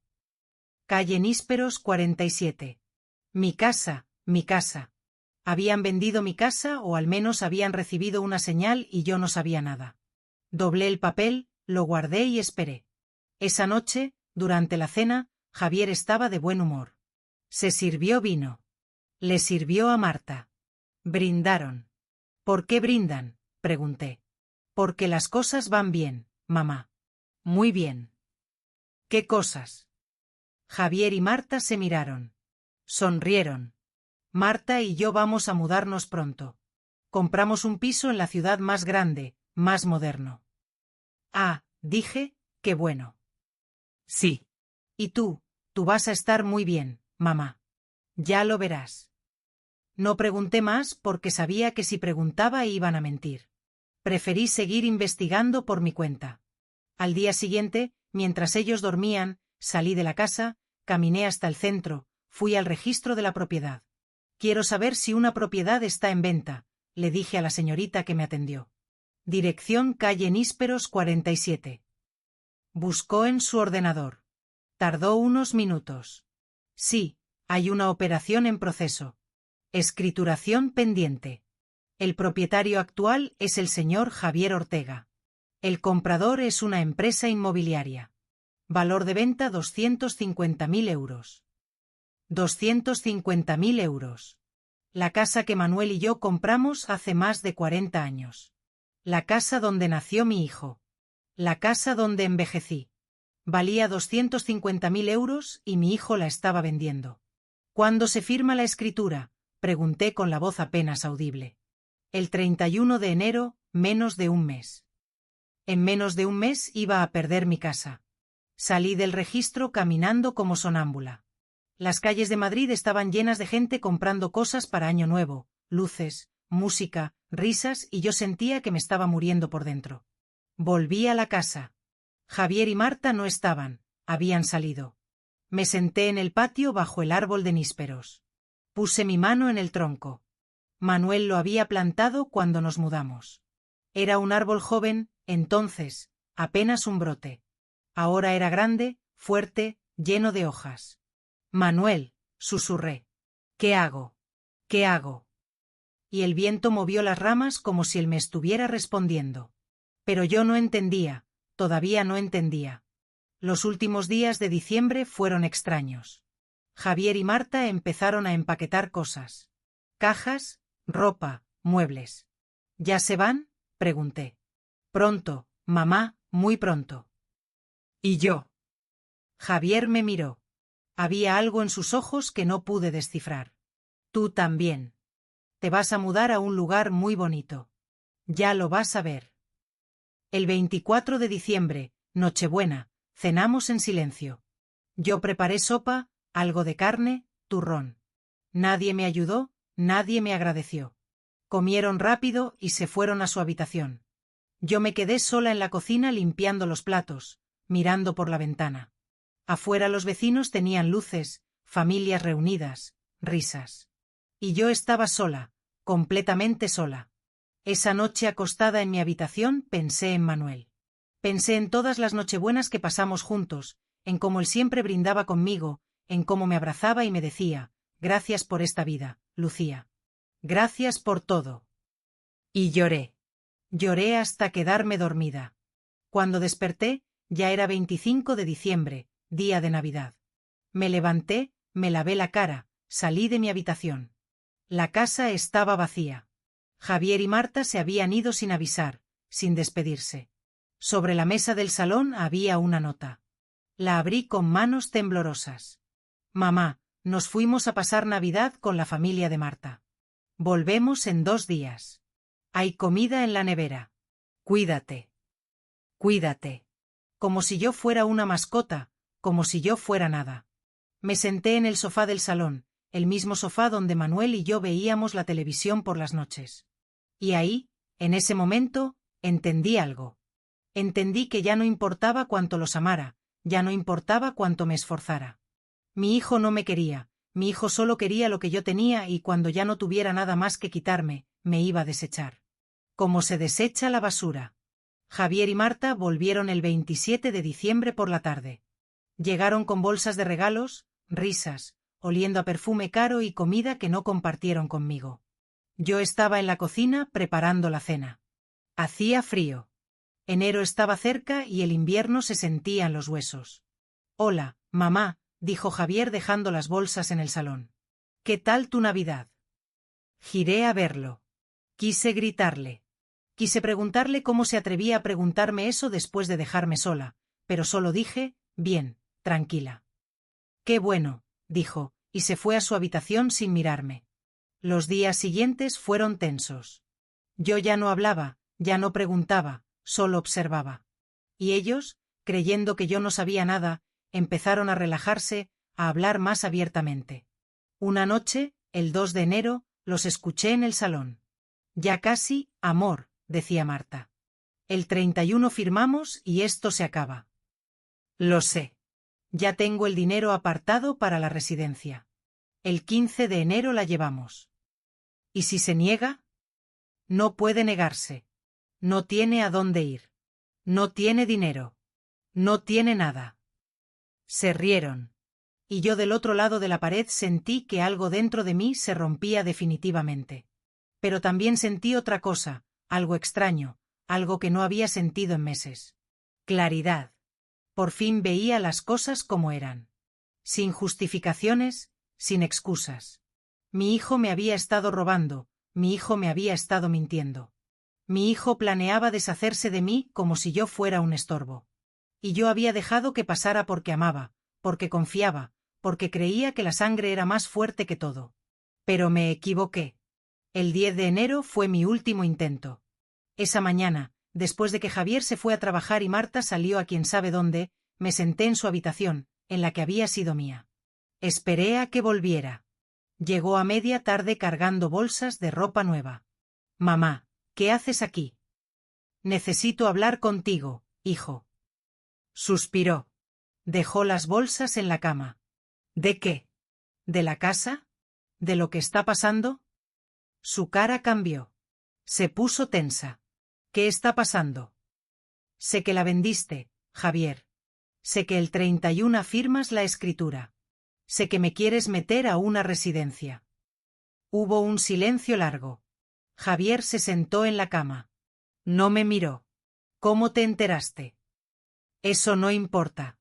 Calle Nísperos 47. Mi casa, mi casa. Habían vendido mi casa o al menos habían recibido una señal y yo no sabía nada. Doblé el papel, lo guardé y esperé. Esa noche, durante la cena, Javier estaba de buen humor. Se sirvió vino. Le sirvió a Marta. Brindaron. ¿Por qué brindan?, pregunté. Porque las cosas van bien, mamá. Muy bien. ¿Qué cosas? Javier y Marta se miraron. Sonrieron. Marta y yo vamos a mudarnos pronto. Compramos un piso en la ciudad más grande, más moderno. Ah, dije, qué bueno. Sí. Y tú vas a estar muy bien, mamá. Ya lo verás. No pregunté más porque sabía que si preguntaba iban a mentir. Preferí seguir investigando por mi cuenta. Al día siguiente, mientras ellos dormían, salí de la casa, caminé hasta el centro, fui al registro de la propiedad. Quiero saber si una propiedad está en venta, le dije a la señorita que me atendió. Dirección calle Nísperos 47. Buscó en su ordenador. Tardó unos minutos. Sí, hay una operación en proceso. Escrituración pendiente. El propietario actual es el señor Javier Ortega. El comprador es una empresa inmobiliaria. Valor de venta 250.000 euros. 250.000 euros. La casa que Manuel y yo compramos hace más de 40 años. La casa donde nació mi hijo. La casa donde envejecí. Valía 250.000 euros y mi hijo la estaba vendiendo. ¿Cuándo se firma la escritura?, pregunté con la voz apenas audible. El 31 de enero, menos de un mes. En menos de un mes iba a perder mi casa. Salí del registro caminando como sonámbula. Las calles de Madrid estaban llenas de gente comprando cosas para Año Nuevo, luces, música, risas y yo sentía que me estaba muriendo por dentro. Volví a la casa. Javier y Marta no estaban, habían salido. Me senté en el patio bajo el árbol de nísperos. Puse mi mano en el tronco. Manuel lo había plantado cuando nos mudamos. Era un árbol joven, entonces, apenas un brote. Ahora era grande, fuerte, lleno de hojas. Manuel, susurré. ¿Qué hago? ¿Qué hago? Y el viento movió las ramas como si él me estuviera respondiendo. Pero yo no entendía, todavía no entendía. Los últimos días de diciembre fueron extraños. Javier y Marta empezaron a empaquetar cosas. Cajas, ropa, muebles. ¿Ya se van?, pregunté. Pronto, mamá, muy pronto. ¿Y yo? Javier me miró. Había algo en sus ojos que no pude descifrar. Tú también. te vas a mudar a un lugar muy bonito. Ya lo vas a ver. El 24 de diciembre, Nochebuena, cenamos en silencio. Yo preparé sopa, algo de carne, turrón. Nadie me ayudó, nadie me agradeció. Comieron rápido y se fueron a su habitación. Yo me quedé sola en la cocina limpiando los platos, mirando por la ventana. Afuera los vecinos tenían luces, familias reunidas, risas. Y yo estaba sola, completamente sola. Esa noche acostada en mi habitación pensé en Manuel. Pensé en todas las nochebuenas que pasamos juntos, en cómo él siempre brindaba conmigo, en cómo me abrazaba y me decía, gracias por esta vida, Lucía. Gracias por todo. Y lloré. Lloré hasta quedarme dormida. Cuando desperté, ya era 25 de diciembre, día de Navidad. Me levanté, me lavé la cara, salí de mi habitación. La casa estaba vacía. Javier y Marta se habían ido sin avisar, sin despedirse. Sobre la mesa del salón había una nota. La abrí con manos temblorosas. Mamá, nos fuimos a pasar Navidad con la familia de Marta. Volvemos en 2 días. Hay comida en la nevera. Cuídate. Cuídate. Como si yo fuera una mascota, como si yo fuera nada. Me senté en el sofá del salón, el mismo sofá donde Manuel y yo veíamos la televisión por las noches. Y ahí, en ese momento, entendí algo. Entendí que ya no importaba cuánto los amara, ya no importaba cuánto me esforzara. Mi hijo no me quería, mi hijo solo quería lo que yo tenía y cuando ya no tuviera nada más que quitarme, me iba a desechar. Como se desecha la basura. Javier y Marta volvieron el 27 de diciembre por la tarde. Llegaron con bolsas de regalos, risas, oliendo a perfume caro y comida que no compartieron conmigo. Yo estaba en la cocina preparando la cena. Hacía frío. Enero estaba cerca y el invierno se sentía en los huesos. Hola, mamá, dijo Javier dejando las bolsas en el salón. ¿Qué tal tu Navidad? Giré a verlo. Quise gritarle. Quise preguntarle cómo se atrevía a preguntarme eso después de dejarme sola, pero solo dije, bien, tranquila. Qué bueno, dijo, y se fue a su habitación sin mirarme. Los días siguientes fueron tensos. Yo ya no hablaba, ya no preguntaba, solo observaba. Y ellos, creyendo que yo no sabía nada, empezaron a relajarse, a hablar más abiertamente. Una noche, el 2 de enero, los escuché en el salón. Ya casi, amor, decía Marta. El 31 firmamos y esto se acaba. Lo sé. Ya tengo el dinero apartado para la residencia. El 15 de enero la llevamos. ¿Y si se niega? No puede negarse. No tiene a dónde ir. No tiene dinero. No tiene nada. Se rieron. Y yo del otro lado de la pared sentí que algo dentro de mí se rompía definitivamente. Pero también sentí otra cosa, algo extraño, algo que no había sentido en meses. Claridad. Por fin veía las cosas como eran. Sin justificaciones, sin excusas. Mi hijo me había estado robando, mi hijo me había estado mintiendo. Mi hijo planeaba deshacerse de mí como si yo fuera un estorbo. Y yo había dejado que pasara porque amaba, porque confiaba, porque creía que la sangre era más fuerte que todo. Pero me equivoqué. El 10 de enero fue mi último intento. Esa mañana, después de que Javier se fue a trabajar y Marta salió a quién sabe dónde, me senté en su habitación, en la que había sido mía. Esperé a que volviera. Llegó a media tarde cargando bolsas de ropa nueva. Mamá, ¿qué haces aquí? Necesito hablar contigo, hijo. Suspiró. Dejó las bolsas en la cama. ¿De qué? ¿De la casa? ¿De lo que está pasando? Su cara cambió. Se puso tensa. ¿Qué está pasando? Sé que la vendiste, Javier. Sé que el 31 firmas la escritura. Sé que me quieres meter a una residencia. Hubo un silencio largo. Javier se sentó en la cama. No me miró. ¿Cómo te enteraste? Eso no importa.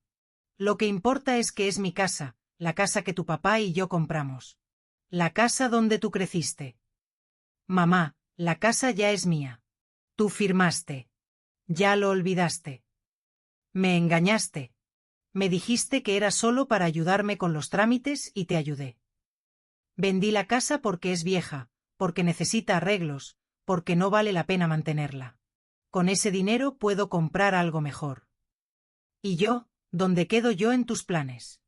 Lo que importa es que es mi casa, la casa que tu papá y yo compramos. La casa donde tú creciste. Mamá, la casa ya es mía. Tú firmaste. Ya lo olvidaste. Me engañaste. Me dijiste que era solo para ayudarme con los trámites y te ayudé. Vendí la casa porque es vieja, porque necesita arreglos, porque no vale la pena mantenerla. Con ese dinero puedo comprar algo mejor. ¿Y yo? ¿Dónde quedo yo en tus planes?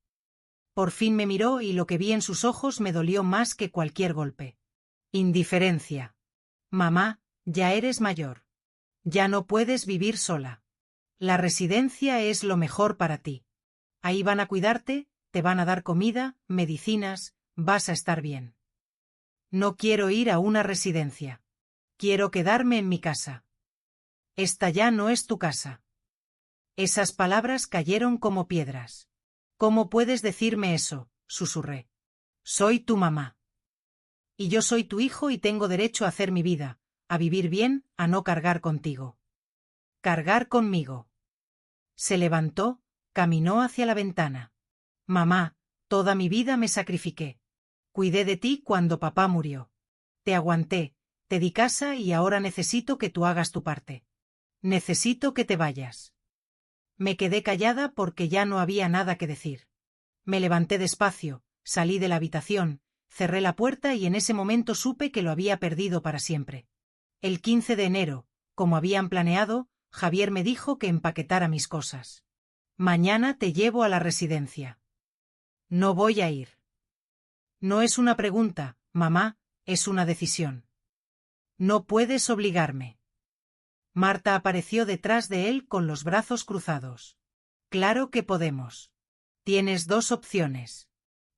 Por fin me miró y lo que vi en sus ojos me dolió más que cualquier golpe. Indiferencia. Mamá, ya eres mayor. Ya no puedes vivir sola. La residencia es lo mejor para ti. Ahí van a cuidarte, te van a dar comida, medicinas, vas a estar bien. No quiero ir a una residencia. Quiero quedarme en mi casa. Esta ya no es tu casa. Esas palabras cayeron como piedras. ¿Cómo puedes decirme eso?, susurré. Soy tu mamá. Y yo soy tu hijo y tengo derecho a hacer mi vida, a vivir bien, a no cargar contigo. Cargar conmigo. Se levantó, caminó hacia la ventana. Mamá, toda mi vida me sacrifiqué. Cuidé de ti cuando papá murió. Te aguanté, te di casa y ahora necesito que tú hagas tu parte. Necesito que te vayas. Me quedé callada porque ya no había nada que decir. Me levanté despacio, salí de la habitación, cerré la puerta y en ese momento supe que lo había perdido para siempre. El 15 de enero, como habían planeado, Javier me dijo que empaquetara mis cosas. Mañana te llevo a la residencia. No voy a ir. No es una pregunta, mamá, es una decisión. No puedes obligarme. Marta apareció detrás de él con los brazos cruzados. Claro que podemos. Tienes dos opciones.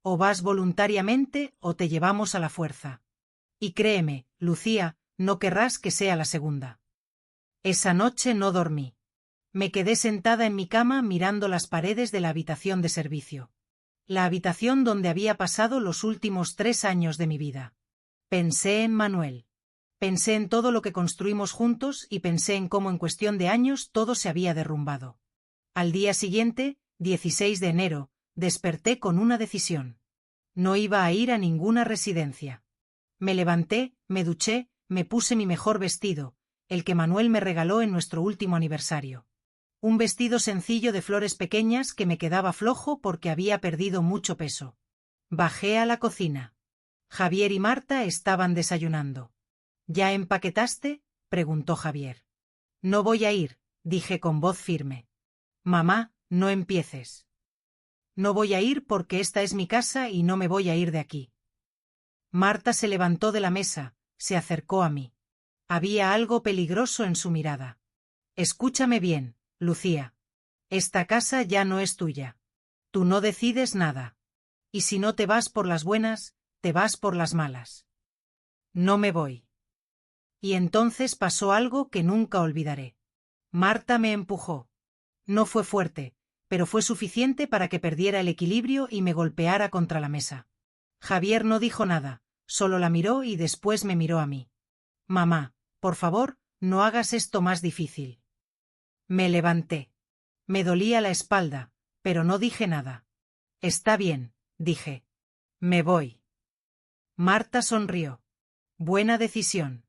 O vas voluntariamente o te llevamos a la fuerza. Y créeme, Lucía, no querrás que sea la segunda. Esa noche no dormí. Me quedé sentada en mi cama mirando las paredes de la habitación de servicio. La habitación donde había pasado los últimos 3 años de mi vida. Pensé en Manuel. Pensé en todo lo que construimos juntos y pensé en cómo en cuestión de años todo se había derrumbado. Al día siguiente, 16 de enero, desperté con una decisión. No iba a ir a ninguna residencia. Me levanté, me duché, me puse mi mejor vestido, el que Manuel me regaló en nuestro último aniversario. Un vestido sencillo de flores pequeñas que me quedaba flojo porque había perdido mucho peso. Bajé a la cocina. Javier y Marta estaban desayunando. ¿Ya empaquetaste?, preguntó Javier. No voy a ir, dije con voz firme. Mamá, no empieces. No voy a ir porque esta es mi casa y no me voy a ir de aquí. Marta se levantó de la mesa, se acercó a mí. Había algo peligroso en su mirada. Escúchame bien, Lucía. Esta casa ya no es tuya. Tú no decides nada. Y si no te vas por las buenas, te vas por las malas. No me voy. Y entonces pasó algo que nunca olvidaré. Marta me empujó. No fue fuerte, pero fue suficiente para que perdiera el equilibrio y me golpeara contra la mesa. Javier no dijo nada, solo la miró y después me miró a mí. Mamá, por favor, no hagas esto más difícil. Me levanté. Me dolía la espalda, pero no dije nada. Está bien, dije. Me voy. Marta sonrió. Buena decisión.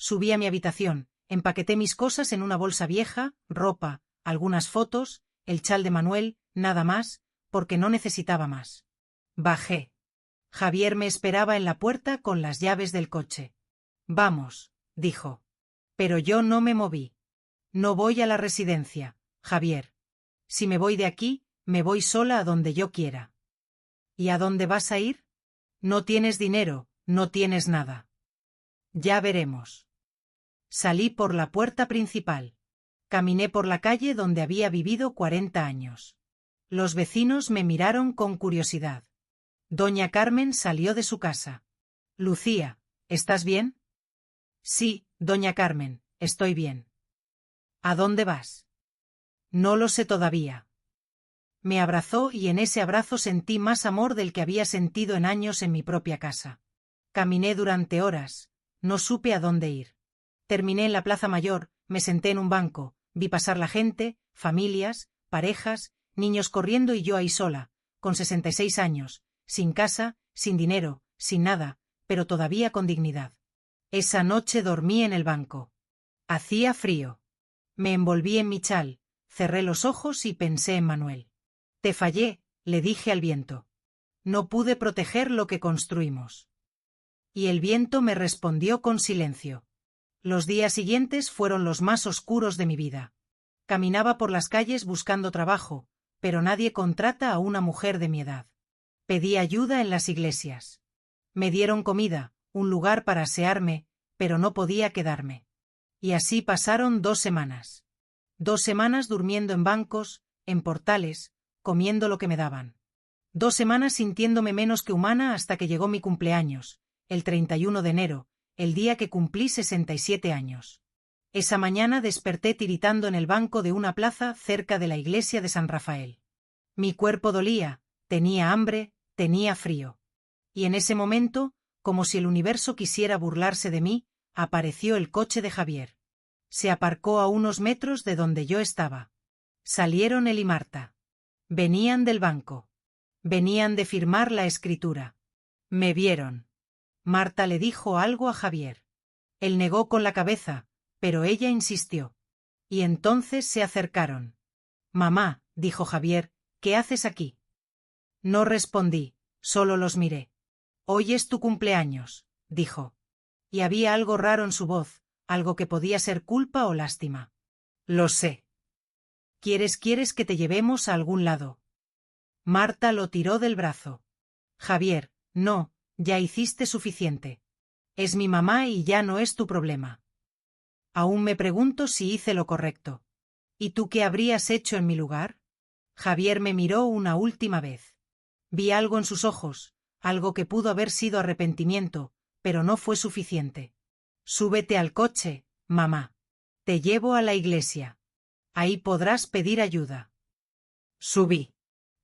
Subí a mi habitación, empaqueté mis cosas en una bolsa vieja, ropa, algunas fotos, el chal de Manuel, nada más, porque no necesitaba más. Bajé. Javier me esperaba en la puerta con las llaves del coche. Vamos, dijo. Pero yo no me moví. No voy a la residencia, Javier. Si me voy de aquí, me voy sola a donde yo quiera. ¿Y a dónde vas a ir? No tienes dinero, no tienes nada. Ya veremos. Salí por la puerta principal. Caminé por la calle donde había vivido 40 años. Los vecinos me miraron con curiosidad. Doña Carmen salió de su casa. Lucía, ¿estás bien? Sí, doña Carmen, estoy bien. ¿A dónde vas? No lo sé todavía. Me abrazó y en ese abrazo sentí más amor del que había sentido en años en mi propia casa. Caminé durante horas, no supe a dónde ir. Terminé en la Plaza Mayor, me senté en un banco, vi pasar la gente, familias, parejas, niños corriendo y yo ahí sola, con 66 años, sin casa, sin dinero, sin nada, pero todavía con dignidad. Esa noche dormí en el banco. Hacía frío. Me envolví en mi chal, cerré los ojos y pensé en Manuel. Te fallé, le dije al viento. No pude proteger lo que construimos. Y el viento me respondió con silencio. Los días siguientes fueron los más oscuros de mi vida. Caminaba por las calles buscando trabajo, pero nadie contrata a una mujer de mi edad. Pedí ayuda en las iglesias. Me dieron comida, un lugar para asearme, pero no podía quedarme. Y así pasaron 2 semanas. 2 semanas durmiendo en bancos, en portales, comiendo lo que me daban. 2 semanas sintiéndome menos que humana hasta que llegó mi cumpleaños, el 31 de enero, el día que cumplí 67 años. Esa mañana desperté tiritando en el banco de una plaza cerca de la iglesia de San Rafael. Mi cuerpo dolía, tenía hambre, tenía frío. Y en ese momento, como si el universo quisiera burlarse de mí, apareció el coche de Javier. Se aparcó a unos metros de donde yo estaba. Salieron él y Marta. Venían del banco. Venían de firmar la escritura. Me vieron. Marta le dijo algo a Javier. Él negó con la cabeza, pero ella insistió. Y entonces se acercaron. Mamá, dijo Javier, ¿qué haces aquí? No respondí, solo los miré. Hoy es tu cumpleaños, dijo. Y había algo raro en su voz, algo que podía ser culpa o lástima. Lo sé. ¿Quieres que te llevemos a algún lado? Marta lo tiró del brazo. Javier, no, ya hiciste suficiente. Es mi mamá y ya no es tu problema. Aún me pregunto si hice lo correcto. ¿Y tú qué habrías hecho en mi lugar? Javier me miró una última vez. Vi algo en sus ojos, algo que pudo haber sido arrepentimiento, pero no fue suficiente. Súbete al coche, mamá. Te llevo a la iglesia. Ahí podrás pedir ayuda. Subí.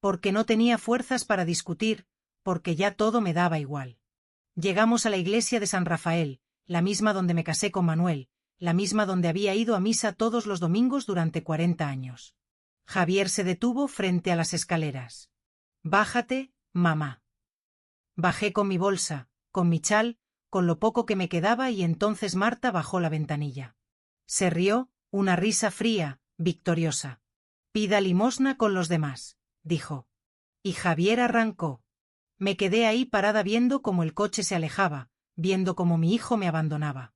Porque no tenía fuerzas para discutir, porque ya todo me daba igual. Llegamos a la iglesia de San Rafael, la misma donde me casé con Manuel, la misma donde había ido a misa todos los domingos durante 40 años. Javier se detuvo frente a las escaleras. Bájate, mamá. Bajé con mi bolsa, con mi chal, con lo poco que me quedaba y entonces Marta bajó la ventanilla. Se rió, una risa fría, victoriosa. Pida limosna con los demás, dijo. Y Javier arrancó. Me quedé ahí parada viendo cómo el coche se alejaba, viendo cómo mi hijo me abandonaba.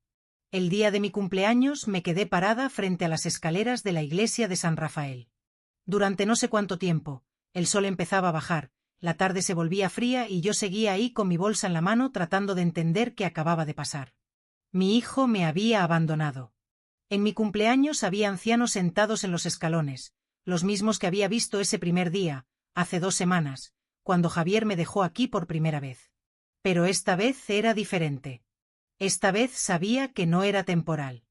El día de mi cumpleaños me quedé parada frente a las escaleras de la iglesia de San Rafael. Durante no sé cuánto tiempo, el sol empezaba a bajar, la tarde se volvía fría y yo seguía ahí con mi bolsa en la mano tratando de entender qué acababa de pasar. Mi hijo me había abandonado. En mi cumpleaños había ancianos sentados en los escalones, los mismos que había visto ese primer día, hace 2 semanas, cuando Javier me dejó aquí por primera vez. Pero esta vez era diferente. Esta vez sabía que no era temporal.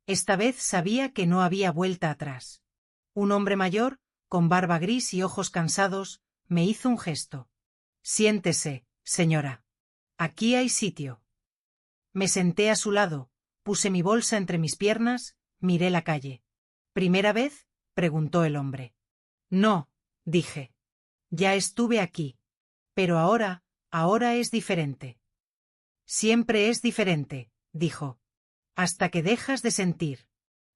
Esta vez sabía que no había vuelta atrás. Un hombre mayor, con barba gris y ojos cansados, me hizo un gesto. Siéntese, señora. Aquí hay sitio. Me senté a su lado, puse mi bolsa entre mis piernas, miré la calle. ¿Primera vez?, preguntó el hombre. No, dije. Ya estuve aquí. Pero ahora es diferente. Siempre es diferente, dijo. Hasta que dejas de sentir.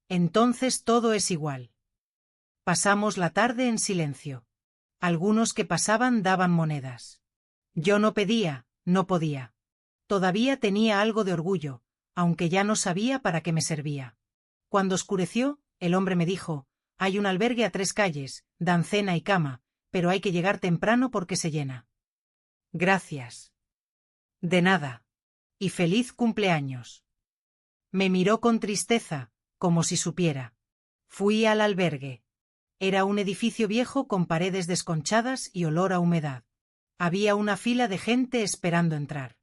Entonces todo es igual. Pasamos la tarde en silencio. Algunos que pasaban daban monedas. Yo no pedía, no podía. Todavía tenía algo de orgullo, aunque ya no sabía para qué me servía. Cuando oscureció, el hombre me dijo, hay un albergue a 3 calles, dan cena y cama, pero hay que llegar temprano porque se llena. Gracias. De nada. Y feliz cumpleaños. Me miró con tristeza, como si supiera. Fui al albergue. Era un edificio viejo con paredes desconchadas y olor a humedad. Había una fila de gente esperando entrar.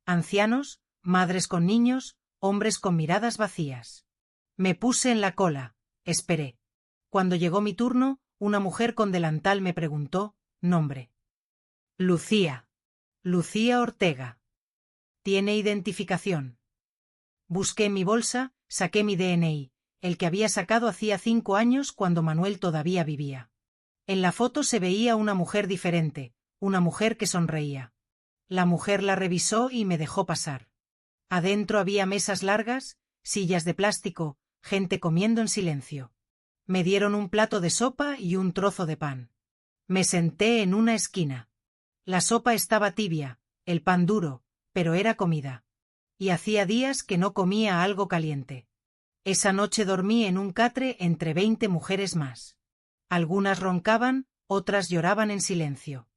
Ancianos, madres con niños, hombres con miradas vacías. Me puse en la cola, esperé. Cuando llegó mi turno, una mujer con delantal me preguntó, nombre. Lucía. Lucía Ortega. ¿Tiene identificación? Busqué en mi bolsa, saqué mi DNI, el que había sacado hacía 5 años cuando Manuel todavía vivía. En la foto se veía una mujer diferente, una mujer que sonreía. La mujer la revisó y me dejó pasar. Adentro había mesas largas, sillas de plástico, gente comiendo en silencio. Me dieron un plato de sopa y un trozo de pan. Me senté en una esquina. La sopa estaba tibia, el pan duro, pero era comida. y hacía días que no comía algo caliente. Esa noche dormí en un catre entre 20 mujeres más. Algunas roncaban, otras lloraban en silencio.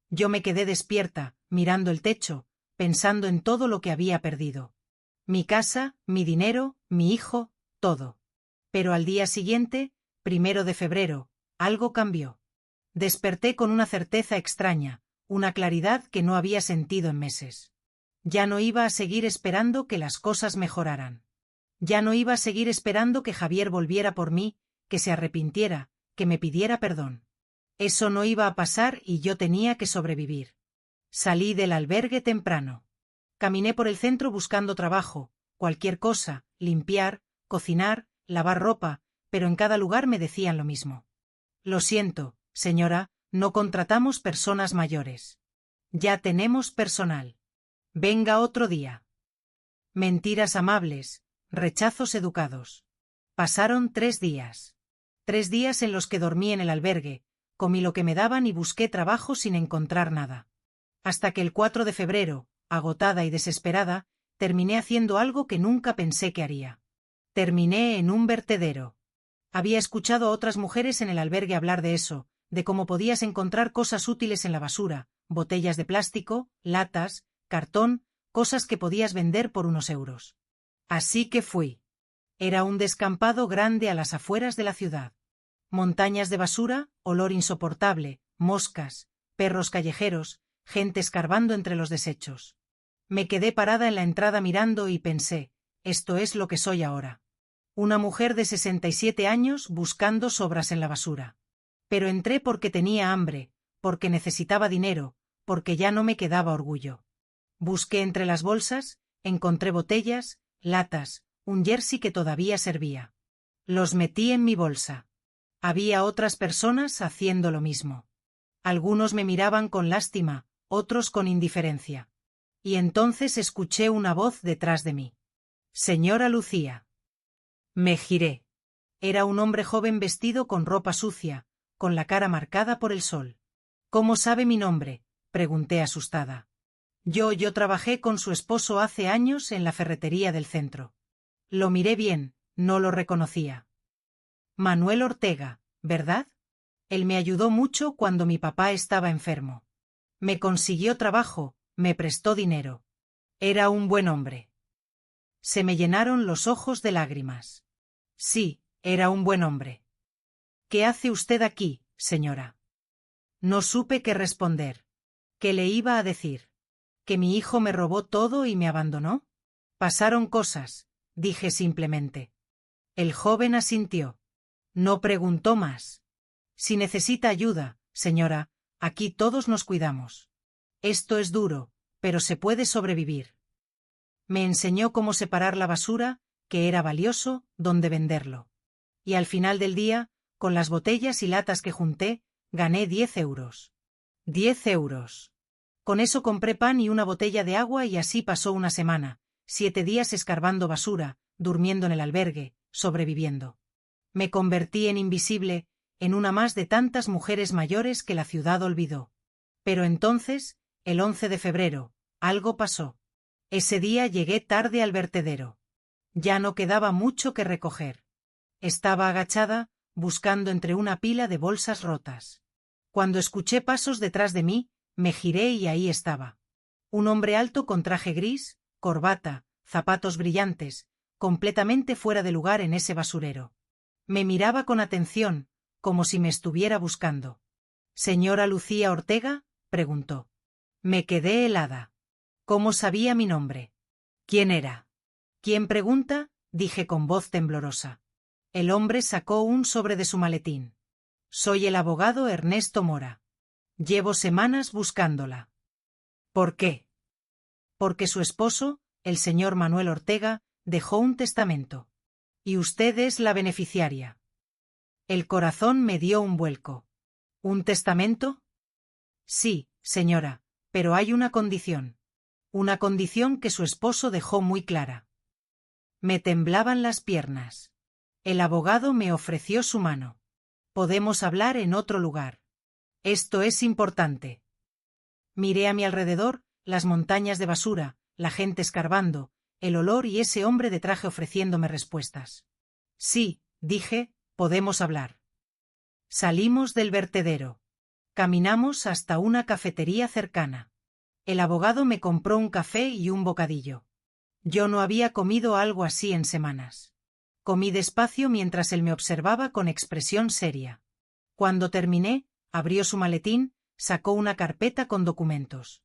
Yo me quedé despierta, mirando el techo, pensando en todo lo que había perdido. Mi casa, mi dinero, mi hijo, todo. Pero al día siguiente, 1 de febrero, algo cambió. Desperté con una certeza extraña, una claridad que no había sentido en meses. Ya no iba a seguir esperando que las cosas mejoraran. Ya no iba a seguir esperando que Javier volviera por mí, que se arrepintiera, que me pidiera perdón. Eso no iba a pasar y yo tenía que sobrevivir. Salí del albergue temprano. Caminé por el centro buscando trabajo, cualquier cosa, limpiar, cocinar, lavar ropa, pero en cada lugar me decían lo mismo. Lo siento, señora, no contratamos personas mayores. Ya tenemos personal. Venga otro día. Mentiras amables, rechazos educados. Pasaron 3 días. 3 días en los que dormí en el albergue, comí lo que me daban y busqué trabajo sin encontrar nada. Hasta que el 4 de febrero, agotada y desesperada, terminé haciendo algo que nunca pensé que haría. Terminé en un vertedero. Había escuchado a otras mujeres en el albergue hablar de eso, de cómo podías encontrar cosas útiles en la basura, botellas de plástico, latas, cartón, cosas que podías vender por unos euros. Así que fui. Era un descampado grande a las afueras de la ciudad. Montañas de basura, olor insoportable, moscas, perros callejeros, gente escarbando entre los desechos. Me quedé parada en la entrada mirando y pensé, esto es lo que soy ahora. Una mujer de 67 años buscando sobras en la basura. Pero entré porque tenía hambre, porque necesitaba dinero, porque ya no me quedaba orgullo. Busqué entre las bolsas, encontré botellas, latas, un jersey que todavía servía. Los metí en mi bolsa. Había otras personas haciendo lo mismo. Algunos me miraban con lástima, otros con indiferencia. Y entonces escuché una voz detrás de mí. Señora Lucía. Me giré. Era un hombre joven vestido con ropa sucia, con la cara marcada por el sol. ¿Cómo sabe mi nombre?, pregunté asustada. Yo trabajé con su esposo hace años en la ferretería del centro. Lo miré bien, no lo reconocía. Manuel Ortega, ¿verdad? Él me ayudó mucho cuando mi papá estaba enfermo. Me consiguió trabajo, me prestó dinero. Era un buen hombre. Se me llenaron los ojos de lágrimas. Sí, era un buen hombre. ¿Qué hace usted aquí, señora? No supe qué responder. ¿Qué le iba a decir? ¿Que mi hijo me robó todo y me abandonó? Pasaron cosas, dije simplemente. El joven asintió. No preguntó más. Si necesita ayuda, señora, aquí todos nos cuidamos. Esto es duro, pero se puede sobrevivir. Me enseñó cómo separar la basura, que era valioso, dónde venderlo. Y al final del día, con las botellas y latas que junté, gané 10 euros. 10 euros. Con eso compré pan y una botella de agua y así pasó una semana, 7 días escarbando basura, durmiendo en el albergue, sobreviviendo. Me convertí en invisible, en una más de tantas mujeres mayores que la ciudad olvidó. Pero entonces, el 11 de febrero, algo pasó. Ese día llegué tarde al vertedero. Ya no quedaba mucho que recoger. Estaba agachada, buscando entre una pila de bolsas rotas. Cuando escuché pasos detrás de mí, me giré y ahí estaba. Un hombre alto con traje gris, corbata, zapatos brillantes, completamente fuera de lugar en ese basurero. Me miraba con atención, como si me estuviera buscando. ¿Señora Lucía Ortega?, preguntó. Me quedé helada. ¿Cómo sabía mi nombre? ¿Quién era? ¿Quién pregunta?, dije con voz temblorosa. El hombre sacó un sobre de su maletín. Soy el abogado Ernesto Mora. Llevo semanas buscándola. ¿Por qué? Porque su esposo, el señor Manuel Ortega, dejó un testamento. Y usted es la beneficiaria. El corazón me dio un vuelco. ¿Un testamento? Sí, señora, pero hay una condición. Una condición que su esposo dejó muy clara. Me temblaban las piernas. El abogado me ofreció su mano. Podemos hablar en otro lugar. Esto es importante. Miré a mi alrededor, las montañas de basura, la gente escarbando, el olor y ese hombre de traje ofreciéndome respuestas. Sí, dije, podemos hablar. Salimos del vertedero. Caminamos hasta una cafetería cercana. El abogado me compró un café y un bocadillo. Yo no había comido algo así en semanas. Comí despacio mientras él me observaba con expresión seria. Cuando terminé, abrió su maletín, sacó una carpeta con documentos.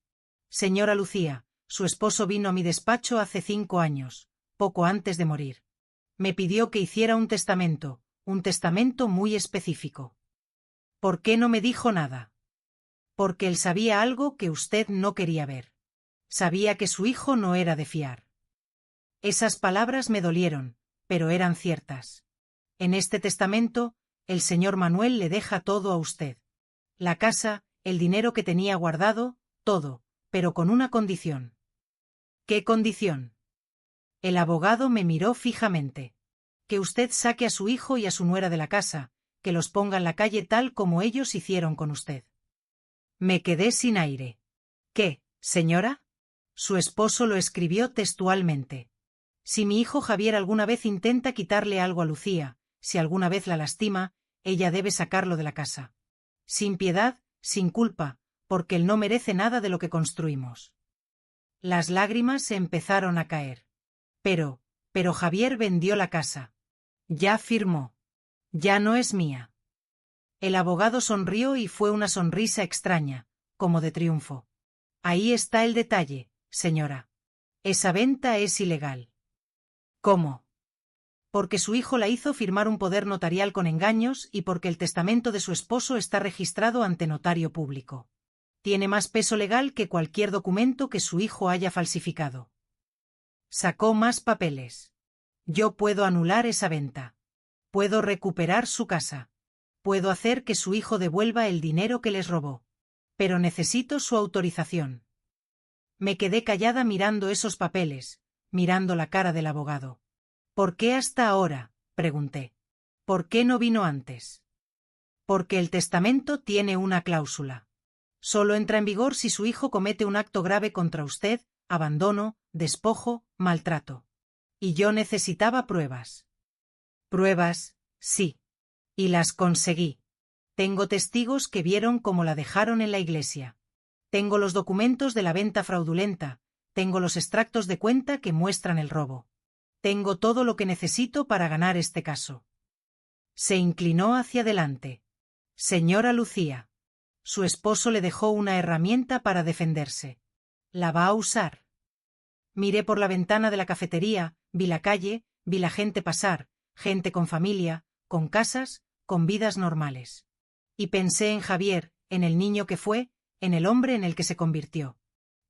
Señora Lucía, su esposo vino a mi despacho hace 5 años, poco antes de morir. Me pidió que hiciera un testamento muy específico. ¿Por qué no me dijo nada? Porque él sabía algo que usted no quería ver. Sabía que su hijo no era de fiar. Esas palabras me dolieron, pero eran ciertas. En este testamento, el señor Manuel le deja todo a usted. La casa, el dinero que tenía guardado, todo, pero con una condición. ¿Qué condición? El abogado me miró fijamente. Que usted saque a su hijo y a su nuera de la casa, que los ponga en la calle tal como ellos hicieron con usted. Me quedé sin aire. ¿Qué, señora? Su esposo lo escribió textualmente. Si mi hijo Javier alguna vez intenta quitarle algo a Lucía, si alguna vez la lastima, ella debe sacarlo de la casa. Sin piedad, sin culpa, porque él no merece nada de lo que construimos. Las lágrimas se empezaron a caer. Pero Javier vendió la casa. Ya firmó. Ya no es mía. El abogado sonrió y fue una sonrisa extraña, como de triunfo. Ahí está el detalle, señora. Esa venta es ilegal. ¿Cómo? Porque su hijo la hizo firmar un poder notarial con engaños y porque el testamento de su esposo está registrado ante notario público. Tiene más peso legal que cualquier documento que su hijo haya falsificado. Sacó más papeles. Yo puedo anular esa venta. Puedo recuperar su casa. Puedo hacer que su hijo devuelva el dinero que les robó. Pero necesito su autorización. Me quedé callada mirando esos papeles, mirando la cara del abogado. ¿Por qué hasta ahora?, pregunté. ¿Por qué no vino antes? Porque el testamento tiene una cláusula. Solo entra en vigor si su hijo comete un acto grave contra usted, abandono, despojo, maltrato. Y yo necesitaba pruebas. Pruebas, sí. Y las conseguí. Tengo testigos que vieron cómo la dejaron en la iglesia. Tengo los documentos de la venta fraudulenta, tengo los extractos de cuenta que muestran el robo. Tengo todo lo que necesito para ganar este caso. Se inclinó hacia adelante. Señora Lucía. Su esposo le dejó una herramienta para defenderse. ¿La va a usar? Miré por la ventana de la cafetería, vi la calle, vi la gente pasar, gente con familia, con casas, con vidas normales. Y pensé en Javier, en el niño que fue, en el hombre en el que se convirtió.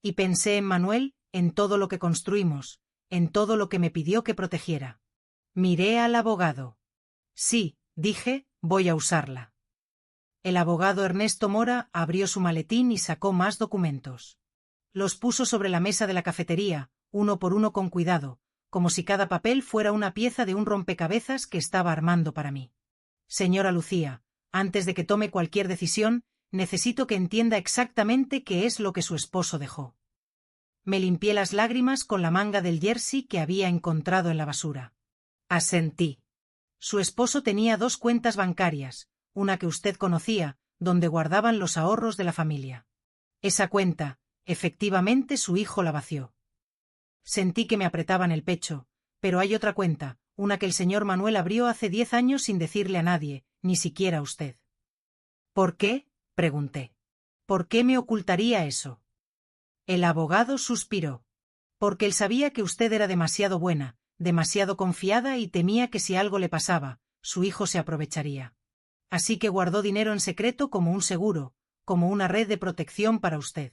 Y pensé en Manuel, en todo lo que construimos, en todo lo que me pidió que protegiera. Miré al abogado. Sí, dije, voy a usarla. El abogado Ernesto Mora abrió su maletín y sacó más documentos. Los puso sobre la mesa de la cafetería, uno por uno con cuidado, como si cada papel fuera una pieza de un rompecabezas que estaba armando para mí. Señora Lucía, antes de que tome cualquier decisión, necesito que entienda exactamente qué es lo que su esposo dejó. Me limpié las lágrimas con la manga del jersey que había encontrado en la basura. Asentí. Su esposo tenía 2 cuentas bancarias, una que usted conocía, donde guardaban los ahorros de la familia. Esa cuenta, efectivamente su hijo la vació. Sentí que me apretaban el pecho, pero hay otra cuenta, una que el señor Manuel abrió hace 10 años sin decirle a nadie, ni siquiera a usted. ¿Por qué?, pregunté. ¿Por qué me ocultaría eso? El abogado suspiró. Porque él sabía que usted era demasiado buena, demasiado confiada y temía que si algo le pasaba, su hijo se aprovecharía. Así que guardó dinero en secreto como un seguro, como una red de protección para usted.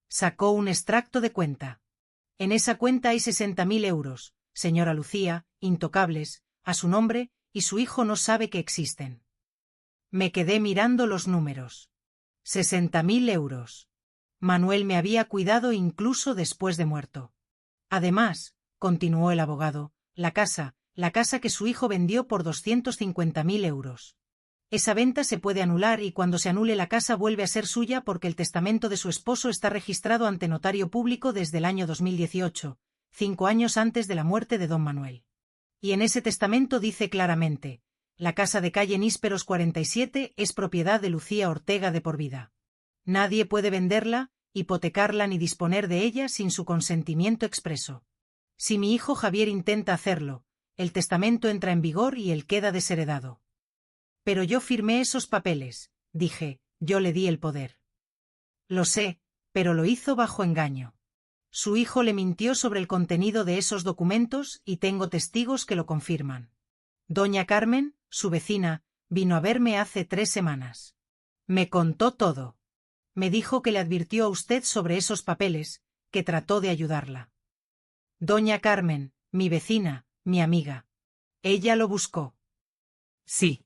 Sacó un extracto de cuenta. En esa cuenta hay 60.000 euros, señora Lucía, intocables, a su nombre, y su hijo no sabe que existen. Me quedé mirando los números. 60.000 euros. Manuel me había cuidado incluso después de muerto. Además, continuó el abogado, la casa que su hijo vendió por 250.000 euros. Esa venta se puede anular y cuando se anule la casa vuelve a ser suya porque el testamento de su esposo está registrado ante notario público desde el año 2018, 5 años antes de la muerte de don Manuel. Y en ese testamento dice claramente: la casa de calle Nísperos 47 es propiedad de Lucía Ortega de por vida. Nadie puede venderla, hipotecarla ni disponer de ella sin su consentimiento expreso. Si mi hijo Javier intenta hacerlo, el testamento entra en vigor y él queda desheredado. Pero yo firmé esos papeles, dije, yo le di el poder. Lo sé, pero lo hizo bajo engaño. Su hijo le mintió sobre el contenido de esos documentos y tengo testigos que lo confirman. Doña Carmen, su vecina, vino a verme hace 3 semanas. Me contó todo. Me dijo que le advirtió a usted sobre esos papeles, que trató de ayudarla. Doña Carmen, mi vecina, mi amiga. Ella lo buscó. Sí.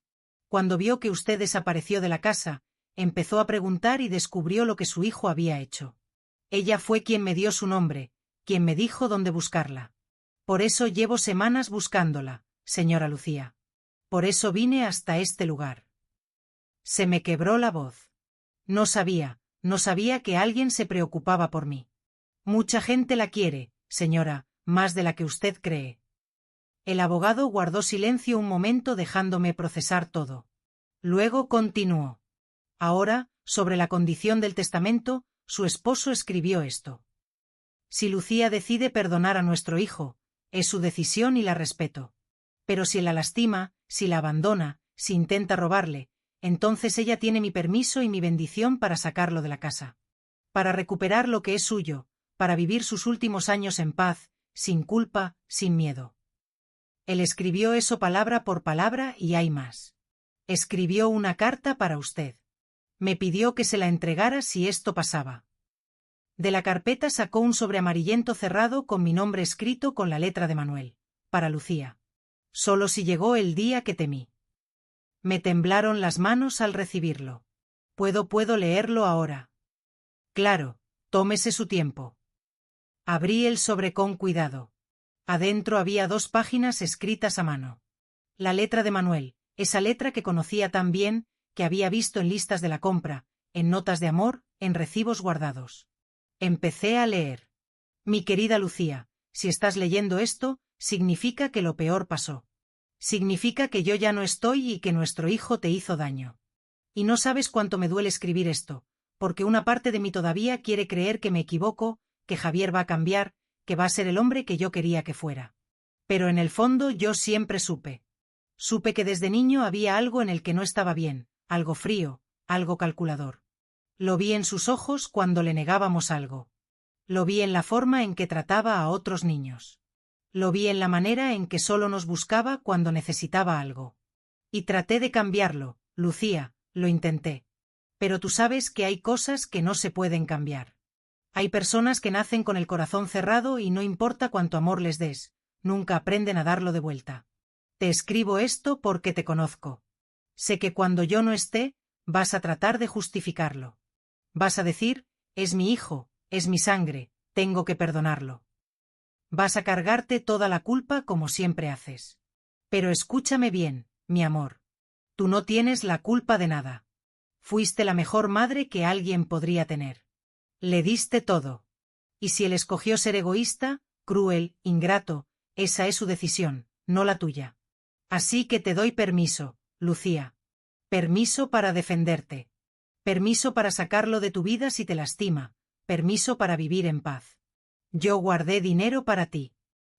Cuando vio que usted desapareció de la casa, empezó a preguntar y descubrió lo que su hijo había hecho. Ella fue quien me dio su nombre, quien me dijo dónde buscarla. Por eso llevo semanas buscándola, señora Lucía. Por eso vine hasta este lugar. Se me quebró la voz. No sabía que alguien se preocupaba por mí. Mucha gente la quiere, señora, más de la que usted cree. El abogado guardó silencio un momento dejándome procesar todo. Luego continuó. Ahora, sobre la condición del testamento, su esposo escribió esto. Si Lucía decide perdonar a nuestro hijo, es su decisión y la respeto. Pero si la lastima, si la abandona, si intenta robarle, entonces ella tiene mi permiso y mi bendición para sacarlo de la casa. Para recuperar lo que es suyo, para vivir sus últimos años en paz, sin culpa, sin miedo. Él escribió eso palabra por palabra y hay más. Escribió una carta para usted. Me pidió que se la entregara si esto pasaba. De la carpeta sacó un sobre amarillento cerrado con mi nombre escrito con la letra de Manuel. Para Lucía. Solo si llegó el día que temí. Me temblaron las manos al recibirlo. Puedo leerlo ahora. Claro, tómese su tiempo. Abrí el sobre con cuidado. Adentro había 2 páginas escritas a mano. La letra de Manuel, esa letra que conocía tan bien, que había visto en listas de la compra, en notas de amor, en recibos guardados. Empecé a leer. Mi querida Lucía, si estás leyendo esto, significa que lo peor pasó. Significa que yo ya no estoy y que nuestro hijo te hizo daño. Y no sabes cuánto me duele escribir esto, porque una parte de mí todavía quiere creer que me equivoco, que Javier va a cambiar, que va a ser el hombre que yo quería que fuera. Pero en el fondo yo siempre supe. Supe que desde niño había algo en el que no estaba bien, algo frío, algo calculador. Lo vi en sus ojos cuando le negábamos algo. Lo vi en la forma en que trataba a otros niños. Lo vi en la manera en que solo nos buscaba cuando necesitaba algo. Y traté de cambiarlo, Lucía, lo intenté. Pero tú sabes que hay cosas que no se pueden cambiar. Hay personas que nacen con el corazón cerrado y no importa cuánto amor les des, nunca aprenden a darlo de vuelta. Te escribo esto porque te conozco. Sé que cuando yo no esté, vas a tratar de justificarlo. Vas a decir, es mi hijo, es mi sangre, tengo que perdonarlo. Vas a cargarte toda la culpa como siempre haces. Pero escúchame bien, mi amor. Tú no tienes la culpa de nada. Fuiste la mejor madre que alguien podría tener. Le diste todo. Y si él escogió ser egoísta, cruel, ingrato, esa es su decisión, no la tuya. Así que te doy permiso, Lucía. Permiso para defenderte. Permiso para sacarlo de tu vida si te lastima. Permiso para vivir en paz. Yo guardé dinero para ti.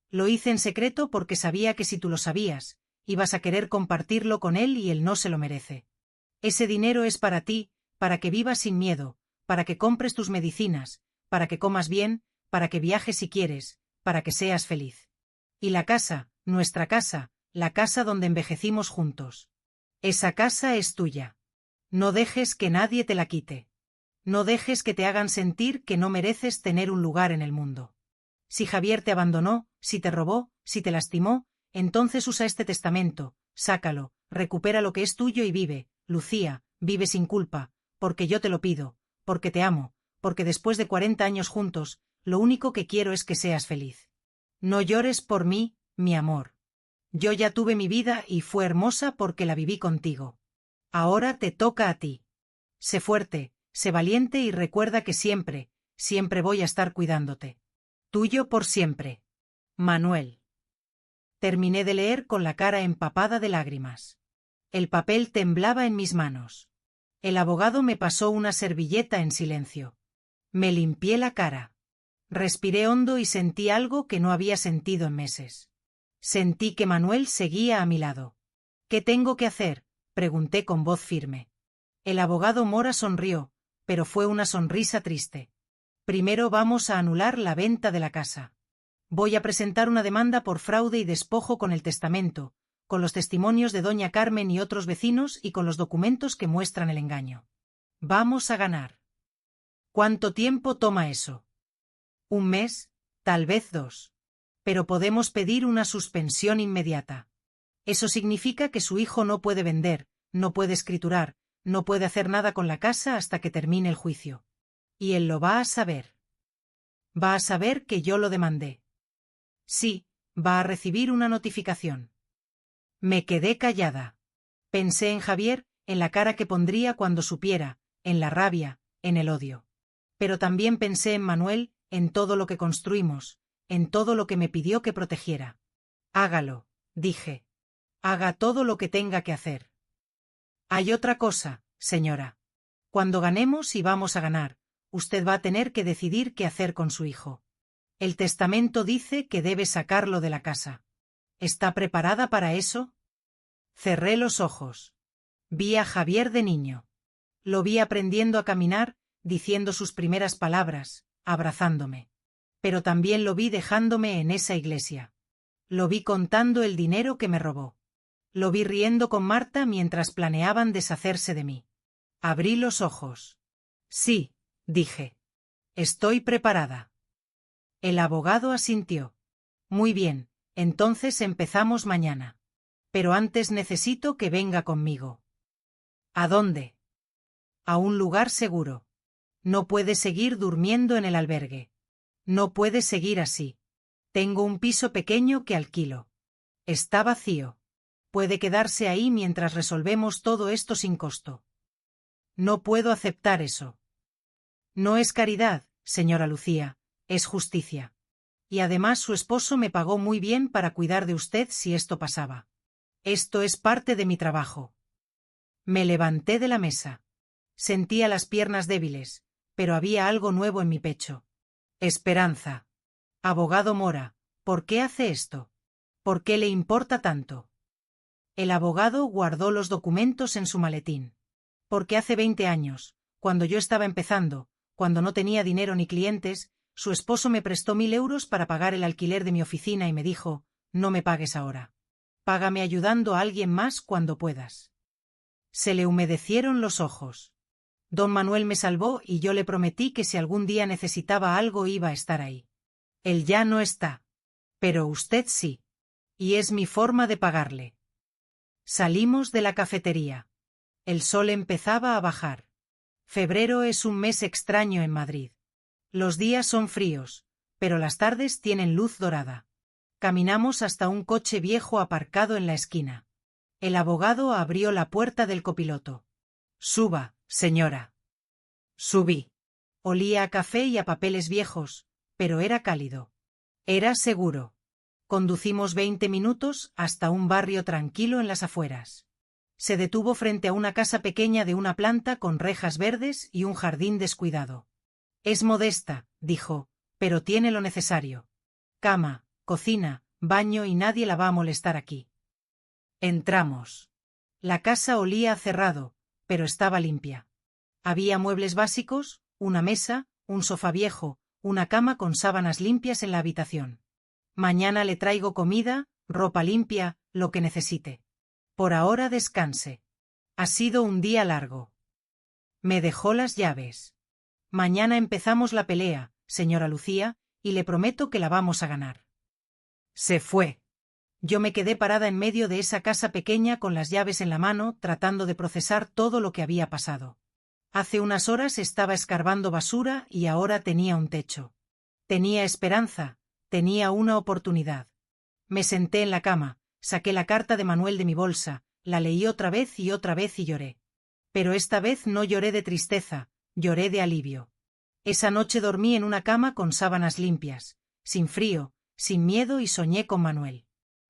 Lo hice en secreto porque sabía que si tú lo sabías, ibas a querer compartirlo con él y él no se lo merece. Ese dinero es para ti, para que vivas sin miedo, para que compres tus medicinas, para que comas bien, para que viajes si quieres, para que seas feliz. Y la casa, nuestra casa, la casa donde envejecimos juntos. Esa casa es tuya. No dejes que nadie te la quite. No dejes que te hagan sentir que no mereces tener un lugar en el mundo. Si Javier te abandonó, si te robó, si te lastimó, entonces usa este testamento, sácalo, recupera lo que es tuyo y vive, Lucía, vive sin culpa, porque yo te lo pido, porque te amo, porque después de 40 años juntos, lo único que quiero es que seas feliz. No llores por mí, mi amor. Yo ya tuve mi vida y fue hermosa porque la viví contigo. Ahora te toca a ti. Sé fuerte, sé valiente y recuerda que siempre, siempre voy a estar cuidándote. Tuyo por siempre. Manuel. Terminé de leer con la cara empapada de lágrimas. El papel temblaba en mis manos. El abogado me pasó una servilleta en silencio. Me limpié la cara. Respiré hondo y sentí algo que no había sentido en meses. Sentí que Manuel seguía a mi lado. ¿Qué tengo que hacer?, pregunté con voz firme. El abogado Mora sonrió, pero fue una sonrisa triste. Primero vamos a anular la venta de la casa. Voy a presentar una demanda por fraude y despojo con el testamento, con los testimonios de doña Carmen y otros vecinos y con los documentos que muestran el engaño. Vamos a ganar. ¿Cuánto tiempo toma eso? Un mes, tal vez 2. Pero podemos pedir una suspensión inmediata. Eso significa que su hijo no puede vender, no puede escriturar, no puede hacer nada con la casa hasta que termine el juicio. Y él lo va a saber. Va a saber que yo lo demandé. Sí, va a recibir una notificación. Me quedé callada. Pensé en Javier, en la cara que pondría cuando supiera, en la rabia, en el odio. Pero también pensé en Manuel, en todo lo que construimos, en todo lo que me pidió que protegiera. Hágalo, dije. Haga todo lo que tenga que hacer. Hay otra cosa, señora. Cuando ganemos y vamos a ganar, usted va a tener que decidir qué hacer con su hijo. El testamento dice que debe sacarlo de la casa. ¿Está preparada para eso? Cerré los ojos. Vi a Javier de niño. Lo vi aprendiendo a caminar, diciendo sus primeras palabras, abrazándome. Pero también lo vi dejándome en esa iglesia. Lo vi contando el dinero que me robó. Lo vi riendo con Marta mientras planeaban deshacerse de mí. Abrí los ojos. Sí, dije. Estoy preparada. El abogado asintió. Muy bien, entonces empezamos mañana. Pero antes necesito que venga conmigo. ¿A dónde? A un lugar seguro. No puede seguir durmiendo en el albergue. No puede seguir así. Tengo un piso pequeño que alquilo. Está vacío. Puede quedarse ahí mientras resolvemos todo esto sin costo. No puedo aceptar eso. No es caridad, señora Lucía, es justicia. Y además su esposo me pagó muy bien para cuidar de usted si esto pasaba. Esto es parte de mi trabajo. Me levanté de la mesa. Sentía las piernas débiles, pero había algo nuevo en mi pecho. Esperanza. Abogado Mora, ¿por qué hace esto? ¿Por qué le importa tanto? El abogado guardó los documentos en su maletín. Porque hace 20 años, cuando yo estaba empezando, cuando no tenía dinero ni clientes, su esposo me prestó 1000 euros para pagar el alquiler de mi oficina y me dijo, no me pagues ahora. Págame ayudando a alguien más cuando puedas. Se le humedecieron los ojos. Don Manuel me salvó y yo le prometí que si algún día necesitaba algo iba a estar ahí. Él ya no está. Pero usted sí. Y es mi forma de pagarle. Salimos de la cafetería. El sol empezaba a bajar. Febrero es un mes extraño en Madrid. Los días son fríos, pero las tardes tienen luz dorada. Caminamos hasta un coche viejo aparcado en la esquina. El abogado abrió la puerta del copiloto. Suba, señora. Subí. Olía a café y a papeles viejos, pero era cálido. Era seguro. Conducimos 20 minutos hasta un barrio tranquilo en las afueras. Se detuvo frente a una casa pequeña de una planta con rejas verdes y un jardín descuidado. Es modesta, dijo, pero tiene lo necesario. Cama, cocina, baño y nadie la va a molestar aquí. Entramos. La casa olía a cerrado, pero estaba limpia. Había muebles básicos, una mesa, un sofá viejo, una cama con sábanas limpias en la habitación. Mañana le traigo comida, ropa limpia, lo que necesite. Por ahora descanse. Ha sido un día largo. Me dejó las llaves. Mañana empezamos la pelea, señora Lucía, y le prometo que la vamos a ganar. Se fue. Yo me quedé parada en medio de esa casa pequeña con las llaves en la mano, tratando de procesar todo lo que había pasado. Hace unas horas estaba escarbando basura y ahora tenía un techo. Tenía esperanza, tenía una oportunidad. Me senté en la cama, saqué la carta de Manuel de mi bolsa, la leí otra vez y lloré. Pero esta vez no lloré de tristeza, lloré de alivio. Esa noche dormí en una cama con sábanas limpias, sin frío, sin miedo y soñé con Manuel.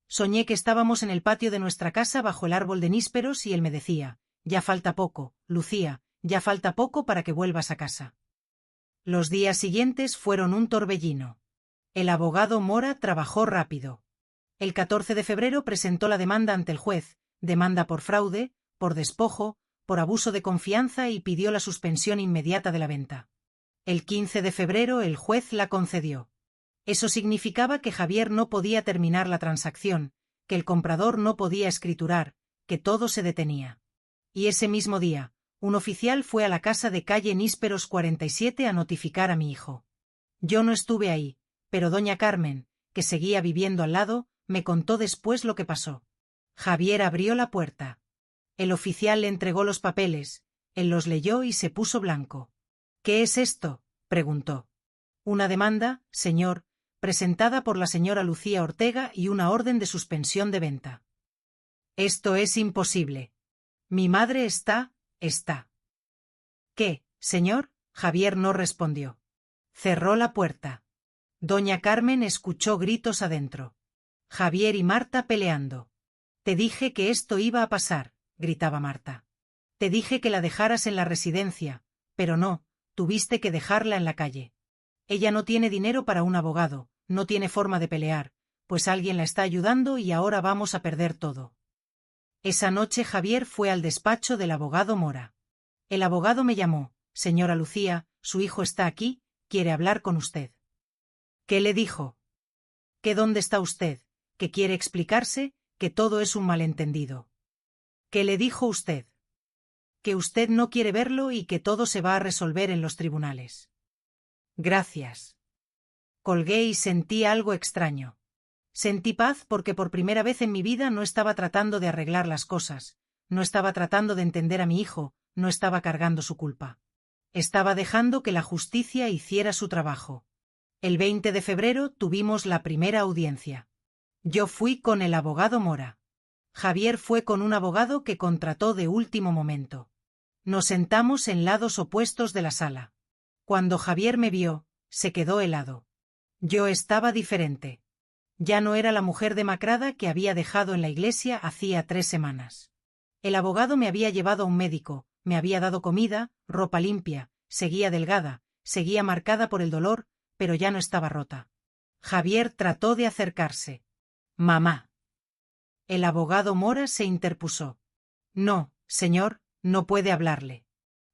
Soñé que estábamos en el patio de nuestra casa bajo el árbol de nísperos y él me decía, ya falta poco, Lucía, ya falta poco para que vuelvas a casa. Los días siguientes fueron un torbellino. El abogado Mora trabajó rápido. El 14 de febrero presentó la demanda ante el juez, demanda por fraude, por despojo, por abuso de confianza y pidió la suspensión inmediata de la venta. El 15 de febrero el juez la concedió. Eso significaba que Javier no podía terminar la transacción, que el comprador no podía escriturar, que todo se detenía. Y ese mismo día, un oficial fue a la casa de calle Nísperos 47 a notificar a mi hijo. Yo no estuve ahí, pero doña Carmen, que seguía viviendo al lado, me contó después lo que pasó. Javier abrió la puerta. El oficial le entregó los papeles, él los leyó y se puso blanco. ¿Qué es esto?, preguntó. Una demanda, señor, presentada por la señora Lucía Ortega y una orden de suspensión de venta. Esto es imposible. Mi madre está. ¿Qué, señor? Javier no respondió. Cerró la puerta. Doña Carmen escuchó gritos adentro. Javier y Marta peleando. Te dije que esto iba a pasar, gritaba Marta. Te dije que la dejaras en la residencia, pero no, tuviste que dejarla en la calle. Ella no tiene dinero para un abogado, no tiene forma de pelear, pues alguien la está ayudando y ahora vamos a perder todo. Esa noche Javier fue al despacho del abogado Mora. El abogado me llamó, señora Lucía, su hijo está aquí, quiere hablar con usted. ¿Qué le dijo? ¿Que dónde está usted? Que quiere explicarse, que todo es un malentendido. ¿Qué le dijo usted? Que usted no quiere verlo y que todo se va a resolver en los tribunales. Gracias. Colgué y sentí algo extraño. Sentí paz porque por primera vez en mi vida no estaba tratando de arreglar las cosas, no estaba tratando de entender a mi hijo, no estaba cargando su culpa. Estaba dejando que la justicia hiciera su trabajo. El 20 de febrero tuvimos la primera audiencia. Yo fui con el abogado Mora. Javier fue con un abogado que contrató de último momento. Nos sentamos en lados opuestos de la sala. Cuando Javier me vio, se quedó helado. Yo estaba diferente. Ya no era la mujer demacrada que había dejado en la iglesia hacía 3 semanas. El abogado me había llevado a un médico, me había dado comida, ropa limpia, seguía delgada, seguía marcada por el dolor, pero ya no estaba rota. Javier trató de acercarse. Mamá. El abogado Mora se interpuso. No, señor, no puede hablarle.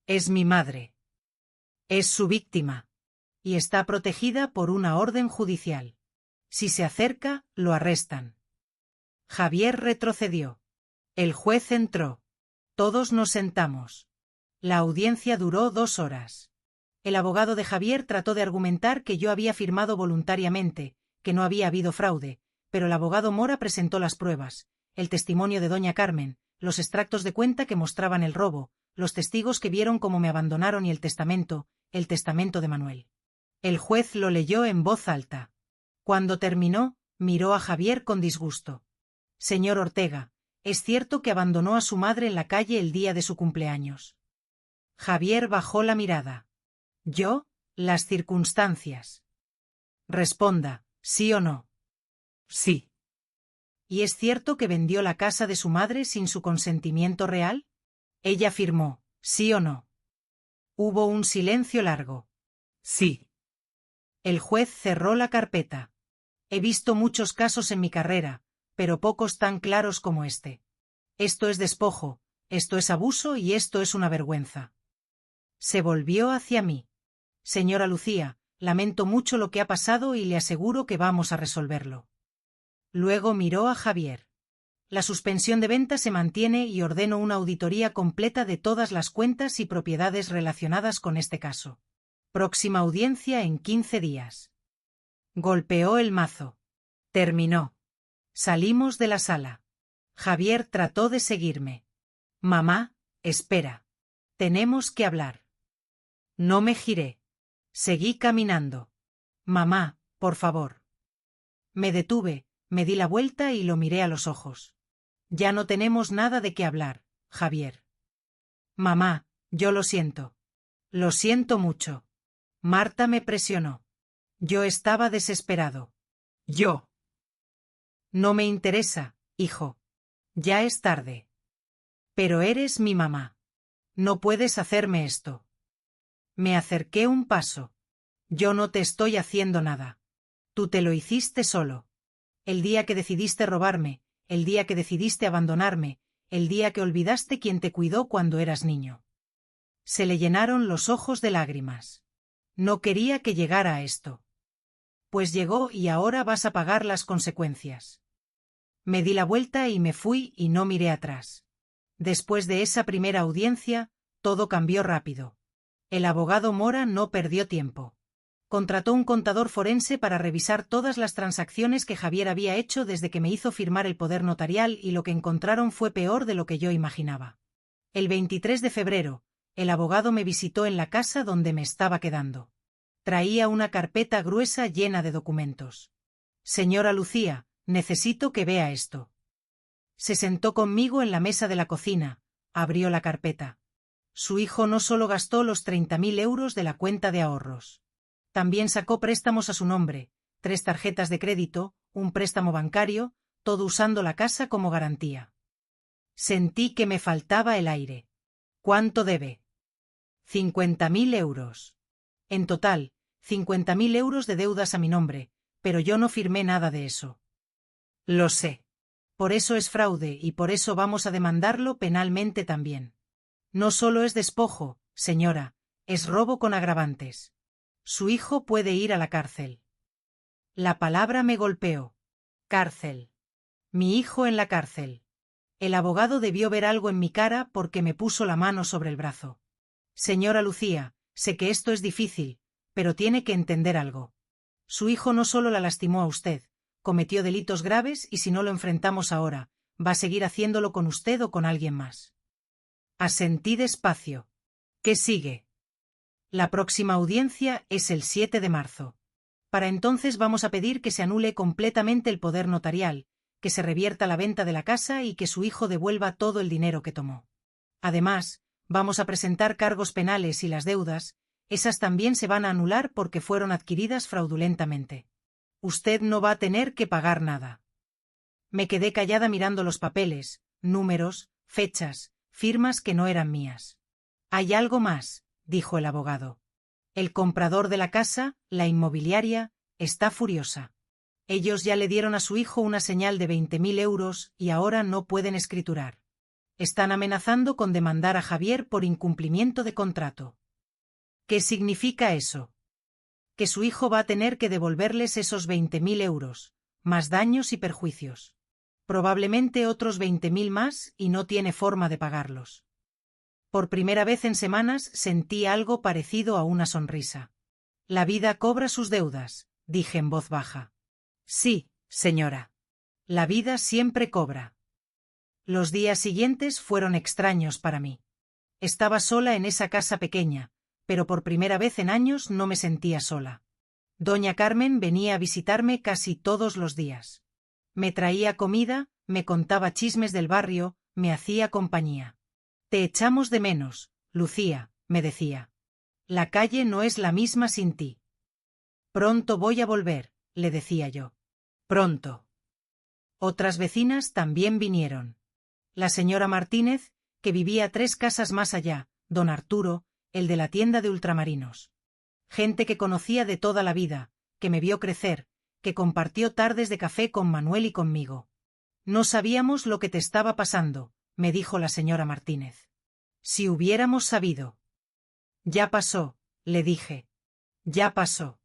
Es mi madre. Es su víctima. Y está protegida por una orden judicial. Si se acerca, lo arrestan. Javier retrocedió. El juez entró. Todos nos sentamos. La audiencia duró 2 horas. El abogado de Javier trató de argumentar que yo había firmado voluntariamente, que no había habido fraude, pero el abogado Mora presentó las pruebas, el testimonio de doña Carmen, los extractos de cuenta que mostraban el robo, los testigos que vieron cómo me abandonaron y el testamento de Manuel. El juez lo leyó en voz alta. Cuando terminó, miró a Javier con disgusto. Señor Ortega, ¿es cierto que abandonó a su madre en la calle el día de su cumpleaños? Javier bajó la mirada. ¿Yo? Las circunstancias. Responda, ¿sí o no? Sí. ¿Y es cierto que vendió la casa de su madre sin su consentimiento real? Ella afirmó, ¿sí o no? Hubo un silencio largo. Sí. El juez cerró la carpeta. He visto muchos casos en mi carrera, pero pocos tan claros como este. Esto es despojo, esto es abuso y esto es una vergüenza. Se volvió hacia mí. Señora Lucía, lamento mucho lo que ha pasado y le aseguro que vamos a resolverlo. Luego miró a Javier. La suspensión de venta se mantiene y ordeno una auditoría completa de todas las cuentas y propiedades relacionadas con este caso. Próxima audiencia en 15 días. Golpeó el mazo. Terminó. Salimos de la sala. Javier trató de seguirme. Mamá, espera. Tenemos que hablar. No me giré. Seguí caminando. Mamá, por favor. Me detuve, me di la vuelta y lo miré a los ojos. Ya no tenemos nada de qué hablar, Javier. Mamá, yo lo siento. Lo siento mucho. Marta me presionó. Yo estaba desesperado. Yo. No me interesa, hijo. Ya es tarde. Pero eres mi mamá. No puedes hacerme esto. Me acerqué un paso. Yo no te estoy haciendo nada. Tú te lo hiciste solo. El día que decidiste robarme, el día que decidiste abandonarme, el día que olvidaste quien te cuidó cuando eras niño. Se le llenaron los ojos de lágrimas. No quería que llegara a esto. Pues llegó y ahora vas a pagar las consecuencias. Me di la vuelta y me fui y no miré atrás. Después de esa primera audiencia, todo cambió rápido. El abogado Mora no perdió tiempo. Contrató un contador forense para revisar todas las transacciones que Javier había hecho desde que me hizo firmar el poder notarial y lo que encontraron fue peor de lo que yo imaginaba. El 23 de febrero, el abogado me visitó en la casa donde me estaba quedando. Traía una carpeta gruesa llena de documentos. Señora Lucía, necesito que vea esto. Se sentó conmigo en la mesa de la cocina, abrió la carpeta. Su hijo no solo gastó los 30.000 euros de la cuenta de ahorros. También sacó préstamos a su nombre, 3 tarjetas de crédito, un préstamo bancario, todo usando la casa como garantía. Sentí que me faltaba el aire. ¿Cuánto debe? 50.000 euros. En total, 50.000 euros de deudas a mi nombre, pero yo no firmé nada de eso. Lo sé. Por eso es fraude y por eso vamos a demandarlo penalmente también. No solo es despojo, señora, es robo con agravantes. Su hijo puede ir a la cárcel. La palabra me golpeó. Cárcel. Mi hijo en la cárcel. El abogado debió ver algo en mi cara porque me puso la mano sobre el brazo. Señora Lucía, sé que esto es difícil, pero tiene que entender algo. Su hijo no solo la lastimó a usted, cometió delitos graves y si no lo enfrentamos ahora, va a seguir haciéndolo con usted o con alguien más. Asentí despacio. ¿Qué sigue? La próxima audiencia es el 7 de marzo. Para entonces vamos a pedir que se anule completamente el poder notarial, que se revierta la venta de la casa y que su hijo devuelva todo el dinero que tomó. Además, vamos a presentar cargos penales y las deudas, esas también se van a anular porque fueron adquiridas fraudulentamente. Usted no va a tener que pagar nada. Me quedé callada mirando los papeles, números, fechas, firmas que no eran mías. Hay algo más, dijo el abogado. El comprador de la casa, la inmobiliaria, está furiosa. Ellos ya le dieron a su hijo una señal de 20.000 euros y ahora no pueden escriturar. Están amenazando con demandar a Javier por incumplimiento de contrato. ¿Qué significa eso? Que su hijo va a tener que devolverles esos 20.000 euros, más daños y perjuicios. Probablemente otros 20.000 más y no tiene forma de pagarlos. Por primera vez en semanas sentí algo parecido a una sonrisa. La vida cobra sus deudas, dije en voz baja. Sí, señora. La vida siempre cobra. Los días siguientes fueron extraños para mí. Estaba sola en esa casa pequeña, pero por primera vez en años no me sentía sola. Doña Carmen venía a visitarme casi todos los días. Me traía comida, me contaba chismes del barrio, me hacía compañía. Te echamos de menos, Lucía, me decía. La calle no es la misma sin ti. Pronto voy a volver, le decía yo. Pronto. Otras vecinas también vinieron. La señora Martínez, que vivía 3 casas más allá, don Arturo, el de la tienda de ultramarinos. Gente que conocía de toda la vida, que me vio crecer, que compartió tardes de café con Manuel y conmigo. No sabíamos lo que te estaba pasando, me dijo la señora Martínez. Si hubiéramos sabido. Ya pasó, le dije. Ya pasó.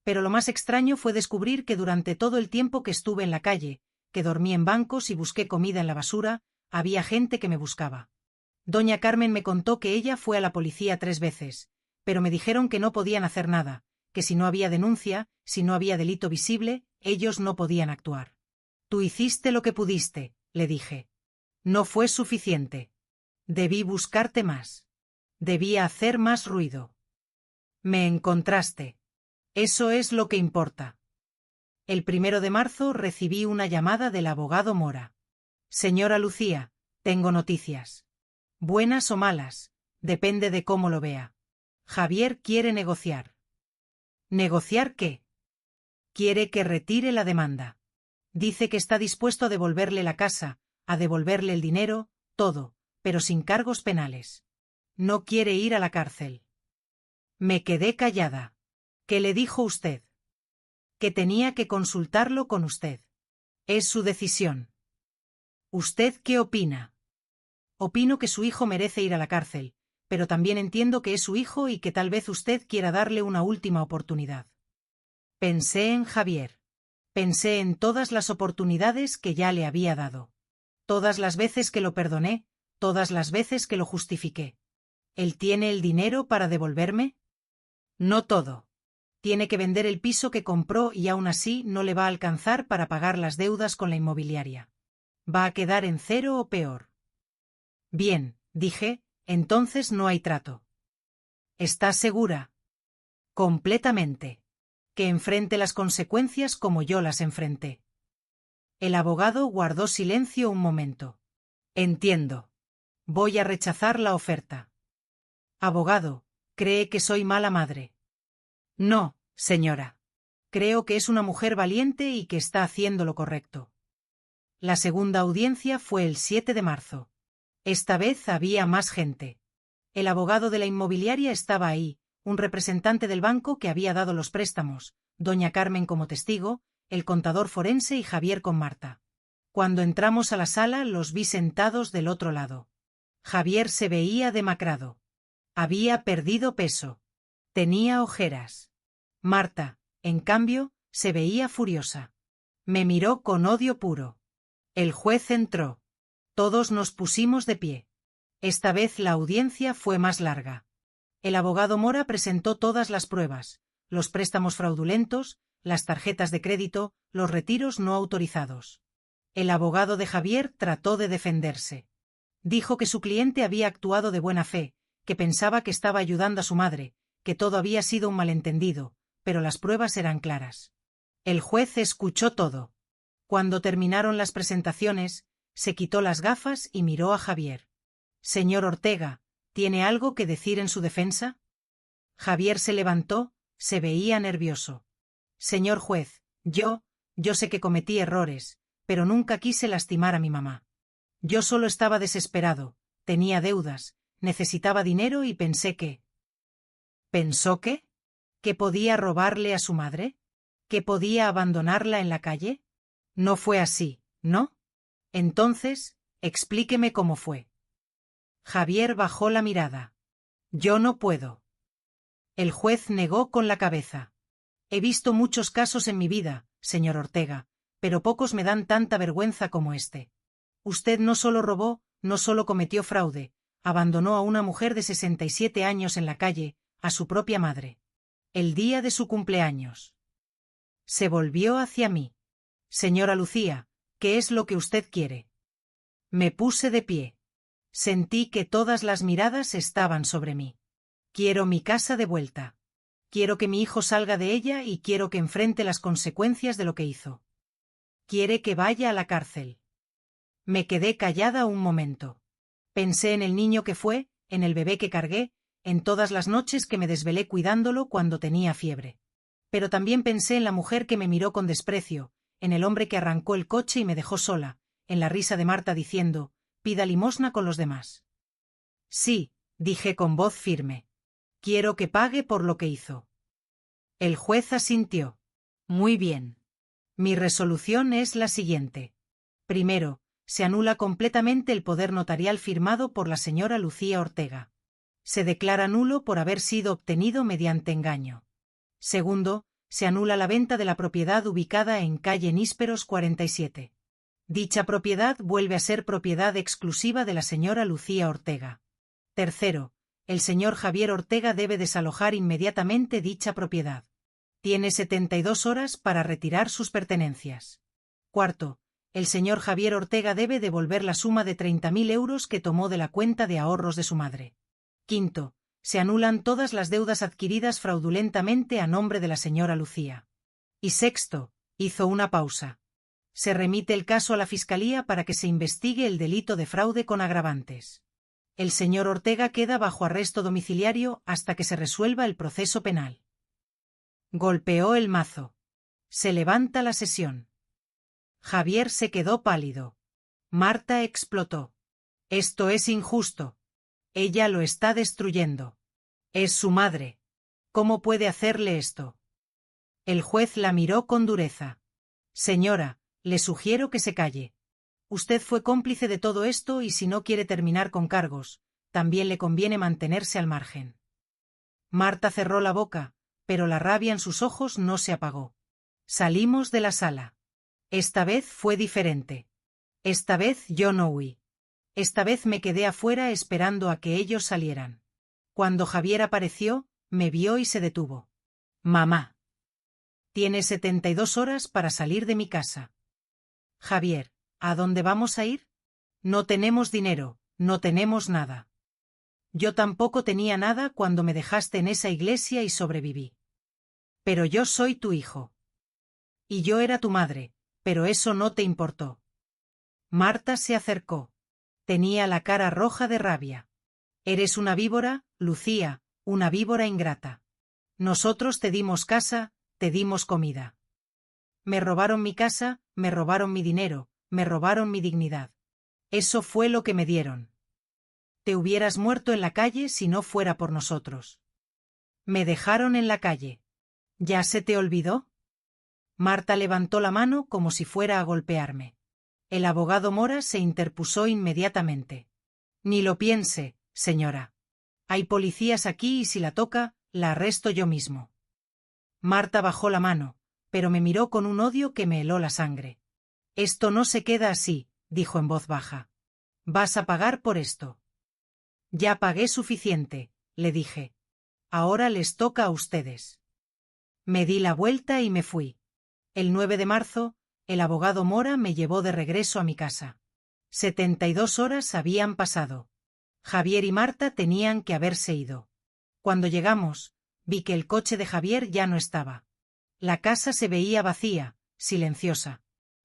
Pero lo más extraño fue descubrir que durante todo el tiempo que estuve en la calle, que dormí en bancos y busqué comida en la basura, había gente que me buscaba. Doña Carmen me contó que ella fue a la policía 3 veces, pero me dijeron que no podían hacer nada, que si no había denuncia, si no había delito visible, ellos no podían actuar. Tú hiciste lo que pudiste, le dije. No fue suficiente. Debí buscarte más. Debía hacer más ruido. Me encontraste. Eso es lo que importa. El 1 de marzo recibí una llamada del abogado Mora. Señora Lucía, tengo noticias. Buenas o malas, depende de cómo lo vea. Javier quiere negociar. ¿Negociar qué? Quiere que retire la demanda. Dice que está dispuesto a devolverle la casa, a devolverle el dinero, todo, pero sin cargos penales. No quiere ir a la cárcel. Me quedé callada. ¿Qué le dijo usted? Que tenía que consultarlo con usted. Es su decisión. ¿Usted qué opina? Opino que su hijo merece ir a la cárcel, pero también entiendo que es su hijo y que tal vez usted quiera darle una última oportunidad. Pensé en Javier. Pensé en todas las oportunidades que ya le había dado. Todas las veces que lo perdoné, todas las veces que lo justifiqué. ¿Él tiene el dinero para devolverme? No todo. Tiene que vender el piso que compró y aún así no le va a alcanzar para pagar las deudas con la inmobiliaria. Va a quedar en cero o peor. Bien, dije, entonces no hay trato. ¿Estás segura? Completamente. Que enfrente las consecuencias como yo las enfrenté. El abogado guardó silencio un momento. Entiendo. Voy a rechazar la oferta. Abogado, ¿cree que soy mala madre? No, señora. Creo que es una mujer valiente y que está haciendo lo correcto. La segunda audiencia fue el 7 de marzo. Esta vez había más gente. El abogado de la inmobiliaria estaba ahí, un representante del banco que había dado los préstamos, doña Carmen como testigo, el contador forense y Javier con Marta. Cuando entramos a la sala los vi sentados del otro lado. Javier se veía demacrado. Había perdido peso. Tenía ojeras. Marta, en cambio, se veía furiosa. Me miró con odio puro. El juez entró. Todos nos pusimos de pie. Esta vez la audiencia fue más larga. El abogado Mora presentó todas las pruebas, los préstamos fraudulentos, las tarjetas de crédito, los retiros no autorizados. El abogado de Javier trató de defenderse. Dijo que su cliente había actuado de buena fe, que pensaba que estaba ayudando a su madre, que todo había sido un malentendido, pero las pruebas eran claras. El juez escuchó todo. Cuando terminaron las presentaciones, se quitó las gafas y miró a Javier. Señor Ortega, ¿tiene algo que decir en su defensa? Javier se levantó, se veía nervioso. Señor juez, yo sé que cometí errores, pero nunca quise lastimar a mi mamá. Yo solo estaba desesperado, tenía deudas, necesitaba dinero y pensé que... ¿Pensó qué? ¿Que podía robarle a su madre? ¿Que podía abandonarla en la calle? No fue así, ¿no? Entonces, explíqueme cómo fue. Javier bajó la mirada. Yo no puedo. El juez negó con la cabeza. He visto muchos casos en mi vida, señor Ortega, pero pocos me dan tanta vergüenza como este. Usted no solo robó, no solo cometió fraude, abandonó a una mujer de 67 años en la calle, a su propia madre. El día de su cumpleaños. Se volvió hacia mí. Señora Lucía, ¿qué es lo que usted quiere? Me puse de pie. Sentí que todas las miradas estaban sobre mí. Quiero mi casa de vuelta. Quiero que mi hijo salga de ella y quiero que enfrente las consecuencias de lo que hizo. Quiere que vaya a la cárcel. Me quedé callada un momento. Pensé en el niño que fue, en el bebé que cargué, en todas las noches que me desvelé cuidándolo cuando tenía fiebre. Pero también pensé en la mujer que me miró con desprecio, en el hombre que arrancó el coche y me dejó sola, en la risa de Marta diciendo, pida limosna con los demás. Sí, dije con voz firme. Quiero que pague por lo que hizo. El juez asintió. Muy bien. Mi resolución es la siguiente. Primero, se anula completamente el poder notarial firmado por la señora Lucía Ortega. Se declara nulo por haber sido obtenido mediante engaño. Segundo, se anula la venta de la propiedad ubicada en calle Nísperos 47. Dicha propiedad vuelve a ser propiedad exclusiva de la señora Lucía Ortega. Tercero, el señor Javier Ortega debe desalojar inmediatamente dicha propiedad. Tiene 72 horas para retirar sus pertenencias. Cuarto, el señor Javier Ortega debe devolver la suma de 30.000 euros que tomó de la cuenta de ahorros de su madre. Quinto, se anulan todas las deudas adquiridas fraudulentamente a nombre de la señora Lucía. Y sexto, hizo una pausa. Se remite el caso a la Fiscalía para que se investigue el delito de fraude con agravantes. El señor Ortega queda bajo arresto domiciliario hasta que se resuelva el proceso penal. Golpeó el mazo. Se levanta la sesión. Javier se quedó pálido. Marta explotó. Esto es injusto. Ella lo está destruyendo. Es su madre. ¿Cómo puede hacerle esto? El juez la miró con dureza. Señora, le sugiero que se calle. Usted fue cómplice de todo esto y si no quiere terminar con cargos, también le conviene mantenerse al margen. Marta cerró la boca, pero la rabia en sus ojos no se apagó. Salimos de la sala. Esta vez fue diferente. Esta vez yo no huí. Esta vez me quedé afuera esperando a que ellos salieran. Cuando Javier apareció, me vio y se detuvo. Mamá. Tienes 72 horas para salir de mi casa. Javier, ¿a dónde vamos a ir? No tenemos dinero, no tenemos nada. Yo tampoco tenía nada cuando me dejaste en esa iglesia y sobreviví. Pero yo soy tu hijo. Y yo era tu madre, pero eso no te importó. Marta se acercó. Tenía la cara roja de rabia. Eres una víbora, Lucía, una víbora ingrata. Nosotros te dimos casa, te dimos comida. Me robaron mi casa, me robaron mi dinero, me robaron mi dignidad. Eso fue lo que me dieron. Te hubieras muerto en la calle si no fuera por nosotros. Me dejaron en la calle. ¿Ya se te olvidó? Marta levantó la mano como si fuera a golpearme. El abogado Mora se interpuso inmediatamente. Ni lo piense, señora. Hay policías aquí y si la toca, la arresto yo mismo. Marta bajó la mano, pero me miró con un odio que me heló la sangre. Esto no se queda así, dijo en voz baja. Vas a pagar por esto. Ya pagué suficiente, le dije. Ahora les toca a ustedes. Me di la vuelta y me fui. El 9 de marzo, el abogado Mora me llevó de regreso a mi casa. 72 horas habían pasado. Javier y Marta tenían que haberse ido. Cuando llegamos, vi que el coche de Javier ya no estaba. La casa se veía vacía, silenciosa.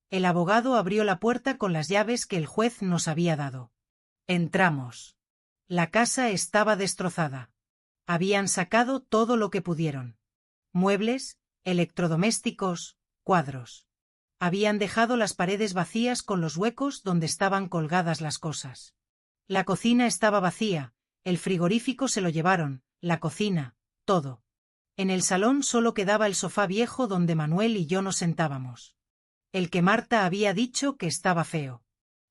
El abogado abrió la puerta con las llaves que el juez nos había dado. Entramos. La casa estaba destrozada. Habían sacado todo lo que pudieron. Muebles, electrodomésticos, cuadros. Habían dejado las paredes vacías con los huecos donde estaban colgadas las cosas. La cocina estaba vacía, el frigorífico se lo llevaron, la cocina, todo. En el salón solo quedaba el sofá viejo donde Manuel y yo nos sentábamos. El que Marta había dicho que estaba feo.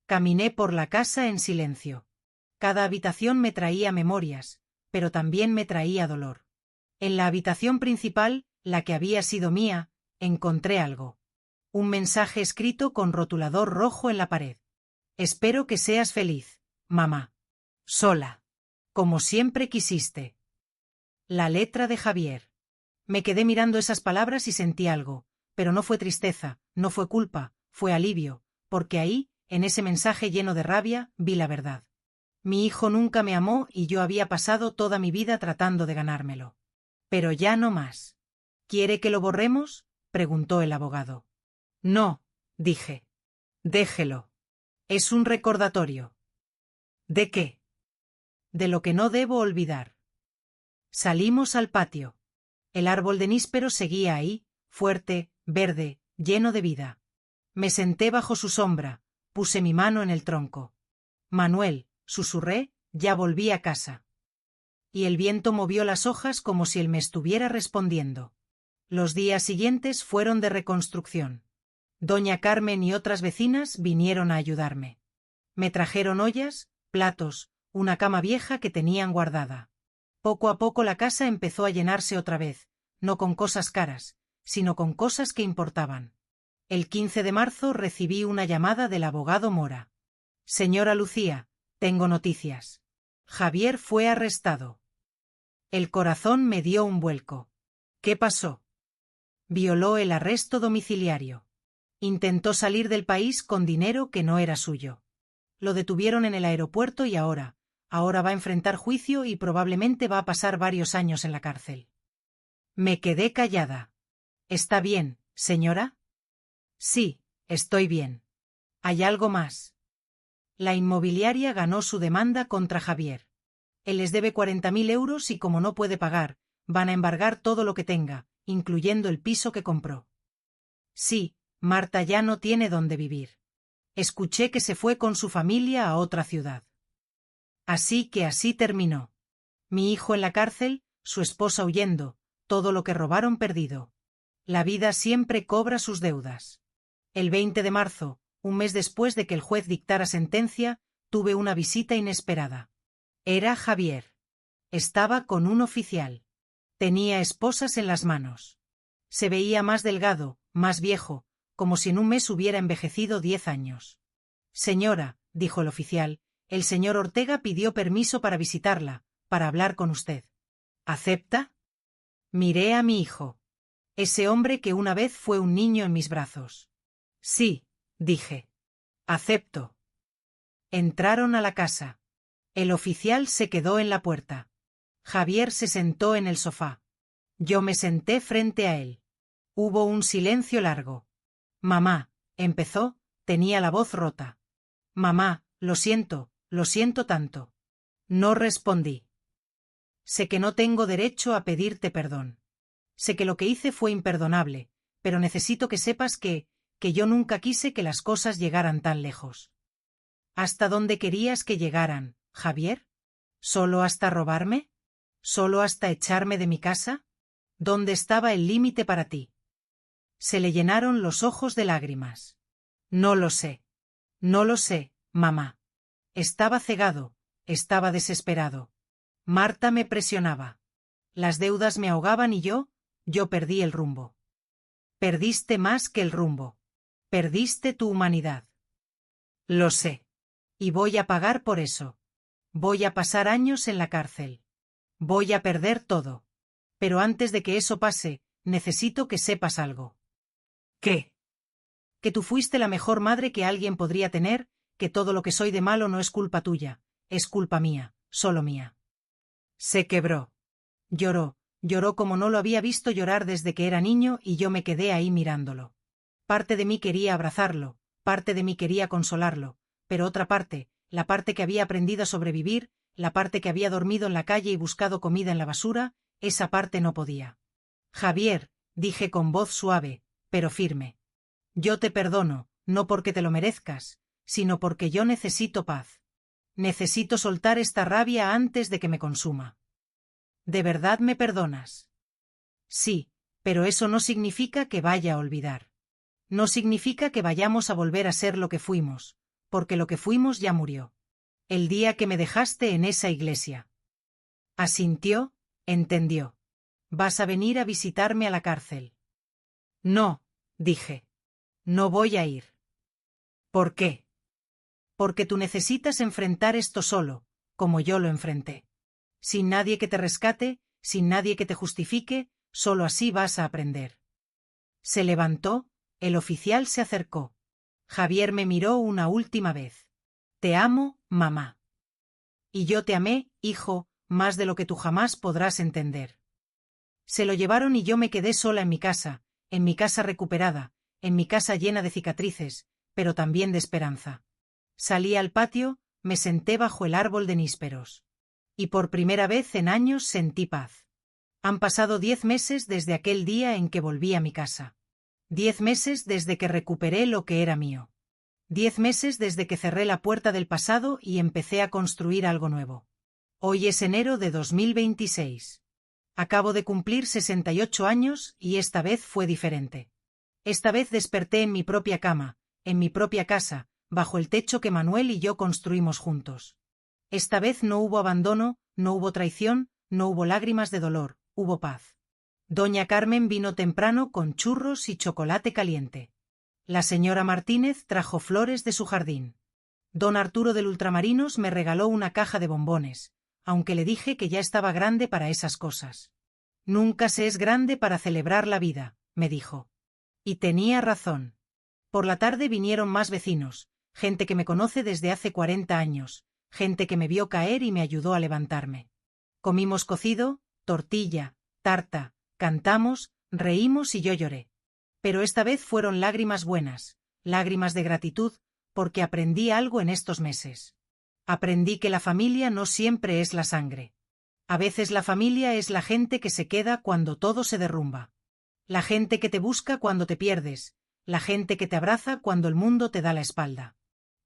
Caminé por la casa en silencio. Cada habitación me traía memorias, pero también me traía dolor. En la habitación principal, la que había sido mía, encontré algo. Un mensaje escrito con rotulador rojo en la pared. Espero que seas feliz, mamá. Sola. Como siempre quisiste. La letra de Javier. Me quedé mirando esas palabras y sentí algo, pero no fue tristeza, no fue culpa, fue alivio, porque ahí, en ese mensaje lleno de rabia, vi la verdad. Mi hijo nunca me amó y yo había pasado toda mi vida tratando de ganármelo. Pero ya no más. ¿Quiere que lo borremos?, preguntó el abogado. No, dije. Déjelo. Es un recordatorio. ¿De qué? De lo que no debo olvidar. Salimos al patio. El árbol de níspero seguía ahí, fuerte, verde, lleno de vida. Me senté bajo su sombra, puse mi mano en el tronco. Manuel, susurré, ya volví a casa. Y el viento movió las hojas como si él me estuviera respondiendo. Los días siguientes fueron de reconstrucción. Doña Carmen y otras vecinas vinieron a ayudarme. Me trajeron ollas, platos, una cama vieja que tenían guardada. Poco a poco la casa empezó a llenarse otra vez, no con cosas caras, sino con cosas que importaban. El 15 de marzo recibí una llamada del abogado Mora. Señora Lucía, tengo noticias. Javier fue arrestado. El corazón me dio un vuelco. ¿Qué pasó? Violó el arresto domiciliario. Intentó salir del país con dinero que no era suyo. Lo detuvieron en el aeropuerto y ahora va a enfrentar juicio y probablemente va a pasar varios años en la cárcel. Me quedé callada. ¿Está bien, señora? Sí, estoy bien. ¿Hay algo más? La inmobiliaria ganó su demanda contra Javier. Él les debe 40.000 euros y como no puede pagar, van a embargar todo lo que tenga, incluyendo el piso que compró. Sí, Marta ya no tiene dónde vivir. Escuché que se fue con su familia a otra ciudad. Así que así terminó. Mi hijo en la cárcel, su esposa huyendo, todo lo que robaron perdido. La vida siempre cobra sus deudas. El 20 de marzo, un mes después de que el juez dictara sentencia, tuve una visita inesperada. Era Javier. Estaba con un oficial. Tenía esposas en las manos. Se veía más delgado, más viejo, como si en un mes hubiera envejecido 10 años. Señora, dijo el oficial, el señor Ortega pidió permiso para visitarla, para hablar con usted. ¿Acepta? Miré a mi hijo. Ese hombre que una vez fue un niño en mis brazos. Sí, dije. Acepto. Entraron a la casa. El oficial se quedó en la puerta. Javier se sentó en el sofá. Yo me senté frente a él. Hubo un silencio largo. Mamá, empezó, tenía la voz rota. Mamá, lo siento tanto. No respondí. Sé que no tengo derecho a pedirte perdón. Sé que lo que hice fue imperdonable, pero necesito que sepas que yo nunca quise que las cosas llegaran tan lejos. ¿Hasta dónde querías que llegaran, Javier? ¿Solo hasta robarme? ¿Solo hasta echarme de mi casa? ¿Dónde estaba el límite para ti? Se le llenaron los ojos de lágrimas. No lo sé. No lo sé, mamá. Estaba cegado, estaba desesperado. Marta me presionaba. Las deudas me ahogaban y yo perdí el rumbo. Perdiste más que el rumbo. Perdiste tu humanidad. Lo sé. Y voy a pagar por eso. Voy a pasar años en la cárcel. Voy a perder todo. Pero antes de que eso pase, necesito que sepas algo. ¿Qué? Que tú fuiste la mejor madre que alguien podría tener, que todo lo que soy de malo no es culpa tuya, es culpa mía, solo mía. Se quebró. Lloró como no lo había visto llorar desde que era niño y yo me quedé ahí mirándolo. Parte de mí quería abrazarlo, parte de mí quería consolarlo, pero otra parte, la parte que había aprendido a sobrevivir, la parte que había dormido en la calle y buscado comida en la basura, esa parte no podía. Javier, dije con voz suave, pero firme. Yo te perdono, no porque te lo merezcas, sino porque yo necesito paz. Necesito soltar esta rabia antes de que me consuma. ¿De verdad me perdonas? Sí, pero eso no significa que vaya a olvidar. No significa que vayamos a volver a ser lo que fuimos, porque lo que fuimos ya murió. El día que me dejaste en esa iglesia. Asintió, entendió. Vas a venir a visitarme a la cárcel. No, dije. No voy a ir. ¿Por qué? Porque tú necesitas enfrentar esto solo, como yo lo enfrenté. Sin nadie que te rescate, sin nadie que te justifique, solo así vas a aprender. Se levantó, el oficial se acercó. Javier me miró una última vez. Te amo, mamá. Y yo te amé, hijo, más de lo que tú jamás podrás entender. Se lo llevaron y yo me quedé sola en mi casa recuperada, en mi casa llena de cicatrices, pero también de esperanza. Salí al patio, me senté bajo el árbol de nísperos. Y por primera vez en años sentí paz. Han pasado 10 meses desde aquel día en que volví a mi casa. 10 meses desde que recuperé lo que era mío. 10 meses desde que cerré la puerta del pasado y empecé a construir algo nuevo. Hoy es enero de 2026. Acabo de cumplir 68 años y esta vez fue diferente. Esta vez desperté en mi propia cama, en mi propia casa, bajo el techo que Manuel y yo construimos juntos. Esta vez no hubo abandono, no hubo traición, no hubo lágrimas de dolor, hubo paz. Doña Carmen vino temprano con churros y chocolate caliente. La señora Martínez trajo flores de su jardín. Don Arturo del Ultramarinos me regaló una caja de bombones, aunque le dije que ya estaba grande para esas cosas. Nunca se es grande para celebrar la vida, me dijo. Y tenía razón. Por la tarde vinieron más vecinos, gente que me conoce desde hace 40 años, gente que me vio caer y me ayudó a levantarme. Comimos cocido, tortilla, tarta, cantamos, reímos y yo lloré. Pero esta vez fueron lágrimas buenas, lágrimas de gratitud, porque aprendí algo en estos meses. Aprendí que la familia no siempre es la sangre. A veces la familia es la gente que se queda cuando todo se derrumba. La gente que te busca cuando te pierdes, la gente que te abraza cuando el mundo te da la espalda.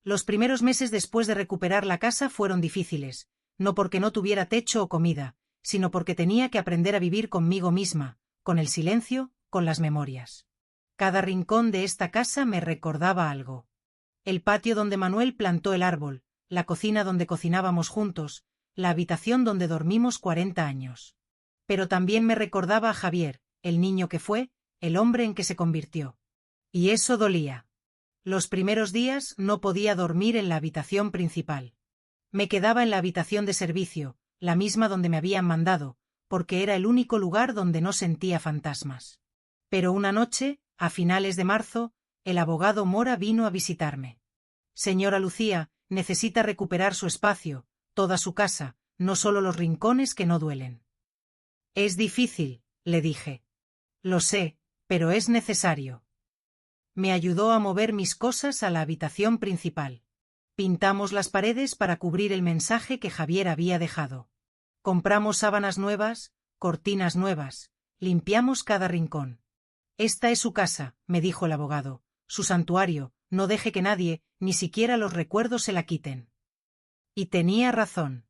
Los primeros meses después de recuperar la casa fueron difíciles, no porque no tuviera techo o comida, sino porque tenía que aprender a vivir conmigo misma, con el silencio, con las memorias. Cada rincón de esta casa me recordaba algo. El patio donde Manuel plantó el árbol, la cocina donde cocinábamos juntos, la habitación donde dormimos 40 años. Pero también me recordaba a Javier, el niño que fue, el hombre en que se convirtió. Y eso dolía. Los primeros días no podía dormir en la habitación principal. Me quedaba en la habitación de servicio, la misma donde me habían mandado, porque era el único lugar donde no sentía fantasmas. Pero una noche, a finales de marzo, el abogado Mora vino a visitarme. Señora Lucía, necesita recuperar su espacio, toda su casa, no solo los rincones que no duelen. Es difícil, le dije. Lo sé, pero es necesario. Me ayudó a mover mis cosas a la habitación principal. Pintamos las paredes para cubrir el mensaje que Javier había dejado. Compramos sábanas nuevas, cortinas nuevas, limpiamos cada rincón. Esta es su casa, me dijo el abogado, su santuario, no deje que nadie, ni siquiera los recuerdos se la quiten. Y tenía razón.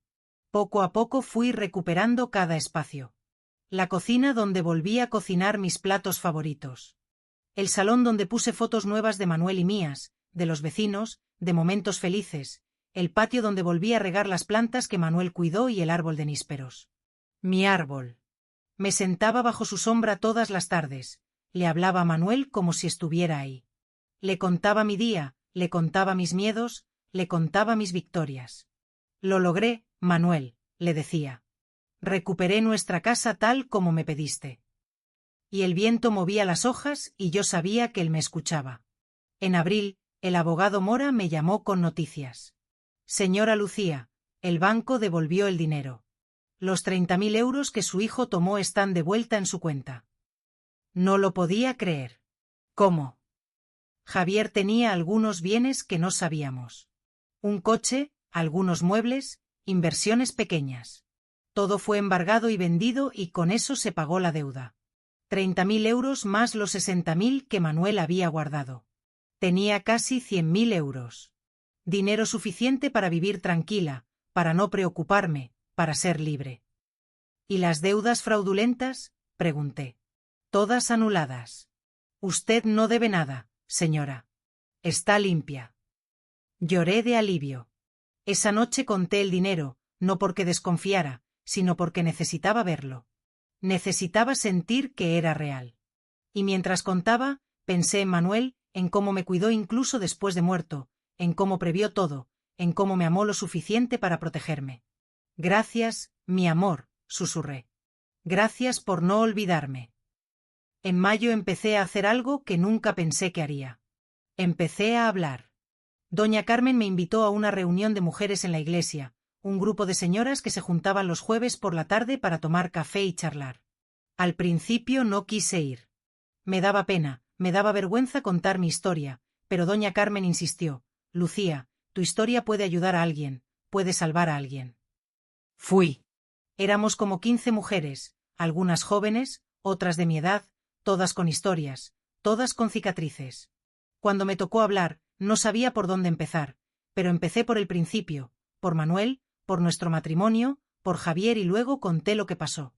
Poco a poco fui recuperando cada espacio. La cocina donde volví a cocinar mis platos favoritos. El salón donde puse fotos nuevas de Manuel y mías, de los vecinos, de momentos felices, el patio donde volví a regar las plantas que Manuel cuidó y el árbol de nísperos. Mi árbol. Me sentaba bajo su sombra todas las tardes, le hablaba a Manuel como si estuviera ahí. Le contaba mi día, le contaba mis miedos, le contaba mis victorias. Lo logré, Manuel, le decía. Recuperé nuestra casa tal como me pediste. Y el viento movía las hojas y yo sabía que él me escuchaba. En abril, el abogado Mora me llamó con noticias. Señora Lucía, el banco devolvió el dinero. Los 30.000 euros que su hijo tomó están de vuelta en su cuenta. No lo podía creer. ¿Cómo? Javier tenía algunos bienes que no sabíamos. Un coche, algunos muebles, inversiones pequeñas. Todo fue embargado y vendido y con eso se pagó la deuda. 30.000 euros más los 60.000 que Manuel había guardado. Tenía casi 100.000 euros. Dinero suficiente para vivir tranquila, para no preocuparme, para ser libre. ¿Y las deudas fraudulentas? Pregunté. Todas anuladas. Usted no debe nada, señora. Está limpia. Lloré de alivio. Esa noche conté el dinero, no porque desconfiara, sino porque necesitaba verlo. Necesitaba sentir que era real. Y mientras contaba, pensé en Manuel, en cómo me cuidó incluso después de muerto, en cómo previó todo, en cómo me amó lo suficiente para protegerme. Gracias, mi amor, susurré. Gracias por no olvidarme. En mayo empecé a hacer algo que nunca pensé que haría. Empecé a hablar. Doña Carmen me invitó a una reunión de mujeres en la iglesia, un grupo de señoras que se juntaban los jueves por la tarde para tomar café y charlar. Al principio no quise ir. Me daba pena, me daba vergüenza contar mi historia, pero doña Carmen insistió. Lucía, tu historia puede ayudar a alguien, puede salvar a alguien. Fui. Éramos como 15 mujeres, algunas jóvenes, otras de mi edad, todas con historias, todas con cicatrices. Cuando me tocó hablar, no sabía por dónde empezar, pero empecé por el principio, por Manuel, por nuestro matrimonio, por Javier y luego conté lo que pasó.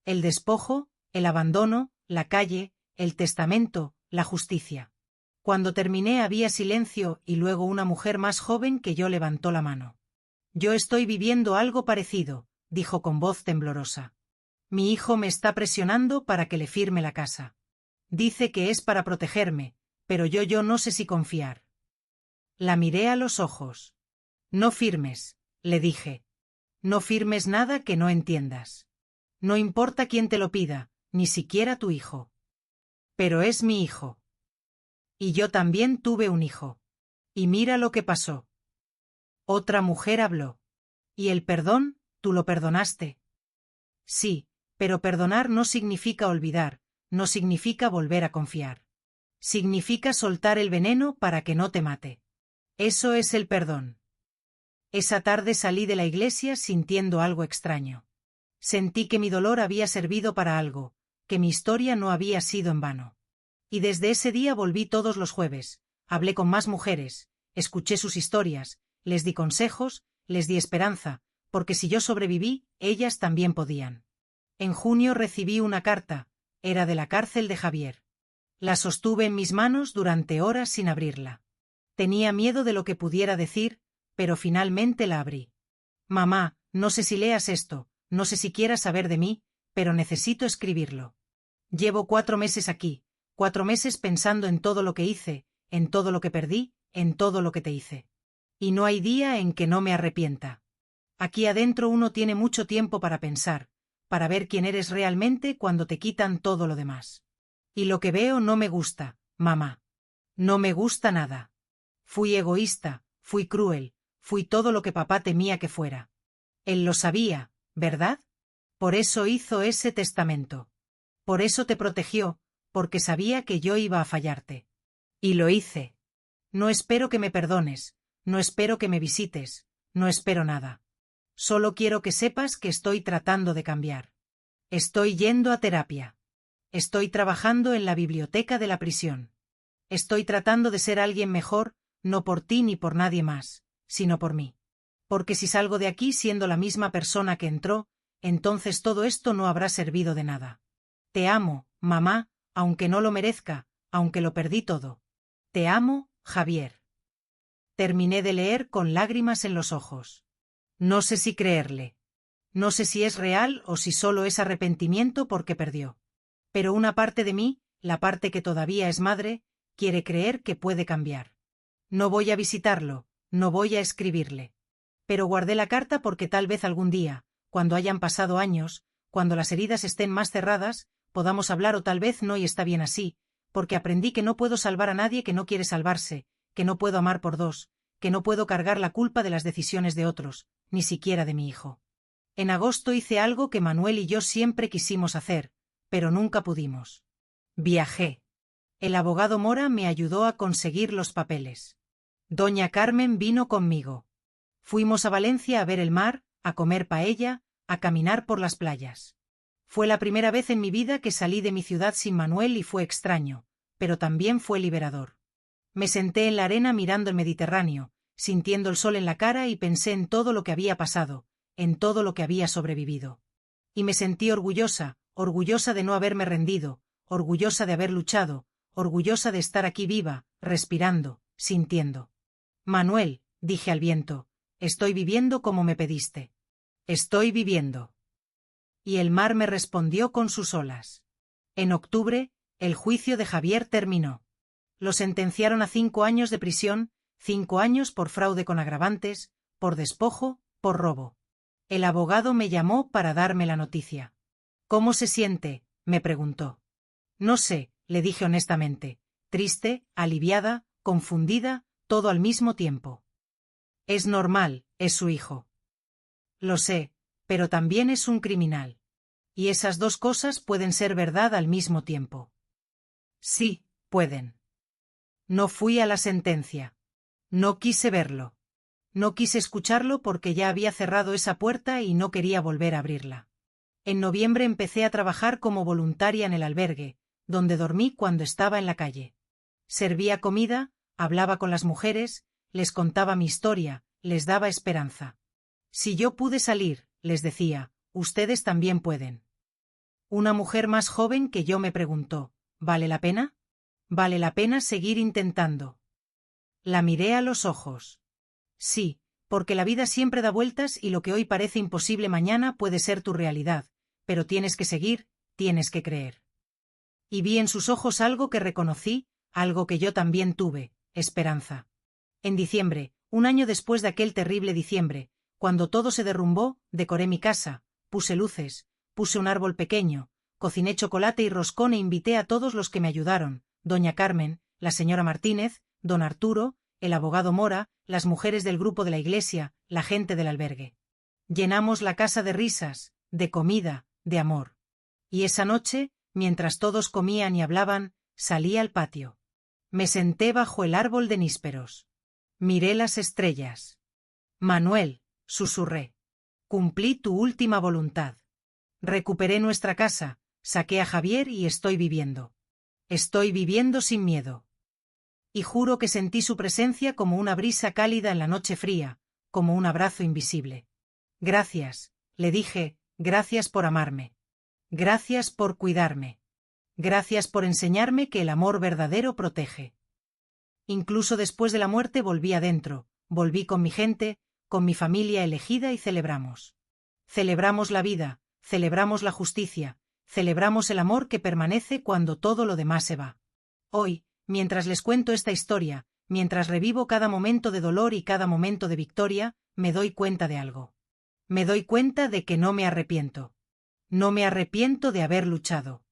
El despojo, el abandono, la calle, el testamento, la justicia. Cuando terminé había silencio y luego una mujer más joven que yo levantó la mano. Yo estoy viviendo algo parecido, dijo con voz temblorosa. Mi hijo me está presionando para que le firme la casa. Dice que es para protegerme, pero yo no sé si confiar. La miré a los ojos. No firmes, le dije. No firmes nada que no entiendas. No importa quién te lo pida, ni siquiera tu hijo. Pero es mi hijo. Y yo también tuve un hijo. Y mira lo que pasó. Otra mujer habló. ¿Y el perdón, tú lo perdonaste? Sí, pero perdonar no significa olvidar, no significa volver a confiar. Significa soltar el veneno para que no te mate. Eso es el perdón. Esa tarde salí de la iglesia sintiendo algo extraño. Sentí que mi dolor había servido para algo, que mi historia no había sido en vano. Y desde ese día volví todos los jueves, hablé con más mujeres, escuché sus historias, les di consejos, les di esperanza, porque si yo sobreviví, ellas también podían. En junio recibí una carta, era de la cárcel de Javier. La sostuve en mis manos durante horas sin abrirla. Tenía miedo de lo que pudiera decir, pero finalmente la abrí. Mamá, no sé si leas esto, no sé si quieras saber de mí, pero necesito escribirlo. Llevo 4 meses aquí, 4 meses pensando en todo lo que hice, en todo lo que perdí, en todo lo que te hice. Y no hay día en que no me arrepienta. Aquí adentro uno tiene mucho tiempo para pensar, para ver quién eres realmente cuando te quitan todo lo demás. Y lo que veo no me gusta, mamá. No me gusta nada. Fui egoísta, fui cruel, fui todo lo que papá temía que fuera. Él lo sabía, ¿verdad? Por eso hizo ese testamento. Por eso te protegió, porque sabía que yo iba a fallarte. Y lo hice. No espero que me perdones, no espero que me visites, no espero nada. Solo quiero que sepas que estoy tratando de cambiar. Estoy yendo a terapia. Estoy trabajando en la biblioteca de la prisión. Estoy tratando de ser alguien mejor, no por ti ni por nadie más, sino por mí. Porque si salgo de aquí siendo la misma persona que entró, entonces todo esto no habrá servido de nada. Te amo, mamá, aunque no lo merezca, aunque lo perdí todo. Te amo, Javier. Terminé de leer con lágrimas en los ojos. No sé si creerle. No sé si es real o si solo es arrepentimiento porque perdió. Pero una parte de mí, la parte que todavía es madre, quiere creer que puede cambiar. No voy a visitarlo, no voy a escribirle. Pero guardé la carta porque tal vez algún día, cuando hayan pasado años, cuando las heridas estén más cerradas, podamos hablar o tal vez no y está bien así, porque aprendí que no puedo salvar a nadie que no quiere salvarse, que no puedo amar por dos, que no puedo cargar la culpa de las decisiones de otros, ni siquiera de mi hijo. En agosto hice algo que Manuel y yo siempre quisimos hacer, pero nunca pudimos. Viajé. El abogado Mora me ayudó a conseguir los papeles. Doña Carmen vino conmigo. Fuimos a Valencia a ver el mar, a comer paella, a caminar por las playas. Fue la primera vez en mi vida que salí de mi ciudad sin Manuel y fue extraño, pero también fue liberador. Me senté en la arena mirando el Mediterráneo, sintiendo el sol en la cara y pensé en todo lo que había pasado, en todo lo que había sobrevivido. Y me sentí orgullosa, orgullosa de no haberme rendido, orgullosa de haber luchado, orgullosa de estar aquí viva, respirando, sintiendo. Manuel, dije al viento, estoy viviendo como me pediste. Estoy viviendo. Y el mar me respondió con sus olas. En octubre, el juicio de Javier terminó. Lo sentenciaron a 5 años de prisión, 5 años por fraude con agravantes, por despojo, por robo. El abogado me llamó para darme la noticia. ¿Cómo se siente?, me preguntó. No sé, le dije honestamente, triste, aliviada, confundida, todo al mismo tiempo. Es normal, es su hijo. Lo sé, pero también es un criminal. Y esas dos cosas pueden ser verdad al mismo tiempo. Sí, pueden. No fui a la sentencia. No quise verlo. No quise escucharlo porque ya había cerrado esa puerta y no quería volver a abrirla. En noviembre empecé a trabajar como voluntaria en el albergue, donde dormí cuando estaba en la calle. Servía comida, hablaba con las mujeres, les contaba mi historia, les daba esperanza. Si yo pude salir, les decía, ustedes también pueden. Una mujer más joven que yo me preguntó, ¿vale la pena? ¿Vale la pena seguir intentando? La miré a los ojos. Sí, porque la vida siempre da vueltas y lo que hoy parece imposible mañana puede ser tu realidad, pero tienes que seguir, tienes que creer. Y vi en sus ojos algo que reconocí, algo que yo también tuve, esperanza. En diciembre, un año después de aquel terrible diciembre, cuando todo se derrumbó, decoré mi casa, puse luces, puse un árbol pequeño, cociné chocolate y roscón e invité a todos los que me ayudaron, doña Carmen, la señora Martínez, don Arturo, el abogado Mora, las mujeres del grupo de la iglesia, la gente del albergue. Llenamos la casa de risas, de comida, de amor. Y esa noche, mientras todos comían y hablaban, salí al patio. Me senté bajo el árbol de nísperos. Miré las estrellas. Manuel, susurré. Cumplí tu última voluntad. Recuperé nuestra casa, saqué a Javier y estoy viviendo. Estoy viviendo sin miedo. Y juro que sentí su presencia como una brisa cálida en la noche fría, como un abrazo invisible. Gracias, le dije, gracias por amarme. Gracias por cuidarme. Gracias por enseñarme que el amor verdadero protege. Incluso después de la muerte volví adentro, volví con mi gente, con mi familia elegida y celebramos. Celebramos la vida, celebramos la justicia, celebramos el amor que permanece cuando todo lo demás se va. Hoy, mientras les cuento esta historia, mientras revivo cada momento de dolor y cada momento de victoria, me doy cuenta de algo. Me doy cuenta de que no me arrepiento. No me arrepiento de haber luchado.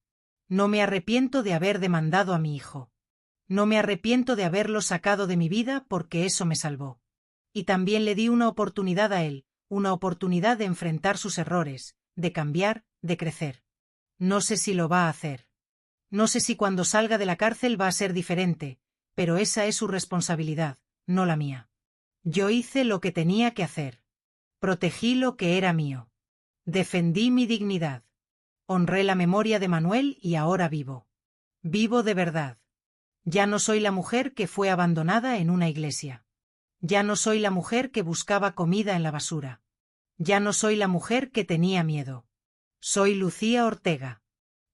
No me arrepiento de haber demandado a mi hijo. No me arrepiento de haberlo sacado de mi vida porque eso me salvó. Y también le di una oportunidad a él, una oportunidad de enfrentar sus errores, de cambiar, de crecer. No sé si lo va a hacer. No sé si cuando salga de la cárcel va a ser diferente, pero esa es su responsabilidad, no la mía. Yo hice lo que tenía que hacer. Protegí lo que era mío. Defendí mi dignidad. Honré la memoria de Manuel y ahora vivo. Vivo de verdad. Ya no soy la mujer que fue abandonada en una iglesia. Ya no soy la mujer que buscaba comida en la basura. Ya no soy la mujer que tenía miedo. Soy Lucía Ortega.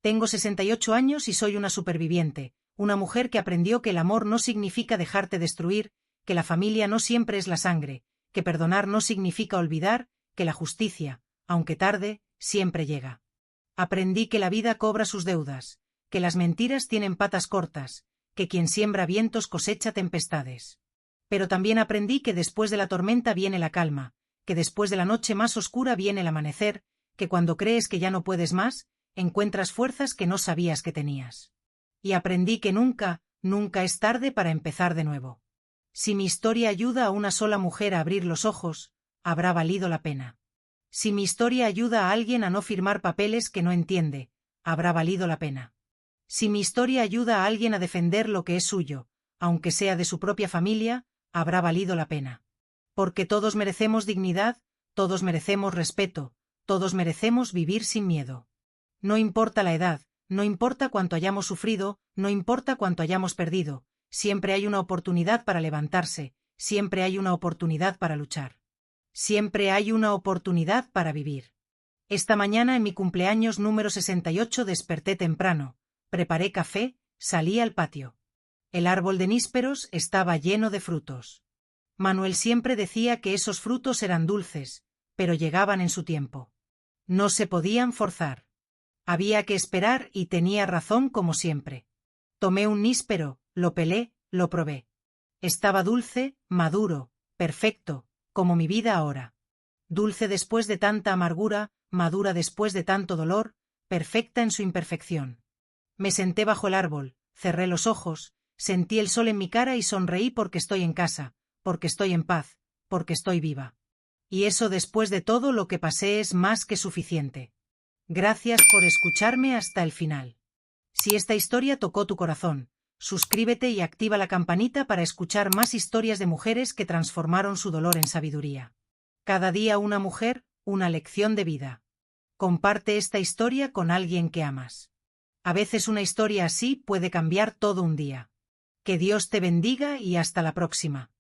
Tengo 68 años y soy una superviviente, una mujer que aprendió que el amor no significa dejarte destruir, que la familia no siempre es la sangre, que perdonar no significa olvidar, que la justicia, aunque tarde, siempre llega. Aprendí que la vida cobra sus deudas, que las mentiras tienen patas cortas, que quien siembra vientos cosecha tempestades. Pero también aprendí que después de la tormenta viene la calma, que después de la noche más oscura viene el amanecer, que cuando crees que ya no puedes más, encuentras fuerzas que no sabías que tenías. Y aprendí que nunca, nunca es tarde para empezar de nuevo. Si mi historia ayuda a una sola mujer a abrir los ojos, habrá valido la pena. Si mi historia ayuda a alguien a no firmar papeles que no entiende, habrá valido la pena. Si mi historia ayuda a alguien a defender lo que es suyo, aunque sea de su propia familia, habrá valido la pena. Porque todos merecemos dignidad, todos merecemos respeto, todos merecemos vivir sin miedo. No importa la edad, no importa cuánto hayamos sufrido, no importa cuánto hayamos perdido, siempre hay una oportunidad para levantarse, siempre hay una oportunidad para luchar. Siempre hay una oportunidad para vivir. Esta mañana en mi cumpleaños número 68 desperté temprano, preparé café, salí al patio. El árbol de nísperos estaba lleno de frutos. Manuel siempre decía que esos frutos eran dulces, pero llegaban en su tiempo. No se podían forzar. Había que esperar y tenía razón como siempre. Tomé un níspero, lo pelé, lo probé. Estaba dulce, maduro, perfecto, como mi vida ahora. Dulce después de tanta amargura, madura después de tanto dolor, perfecta en su imperfección. Me senté bajo el árbol, cerré los ojos, sentí el sol en mi cara y sonreí porque estoy en casa, porque estoy en paz, porque estoy viva. Y eso después de todo lo que pasé es más que suficiente. Gracias por escucharme hasta el final. Si esta historia tocó tu corazón, suscríbete y activa la campanita para escuchar más historias de mujeres que transformaron su dolor en sabiduría. Cada día una mujer, una lección de vida. Comparte esta historia con alguien que amas. A veces una historia así puede cambiar todo un día. Que Dios te bendiga y hasta la próxima.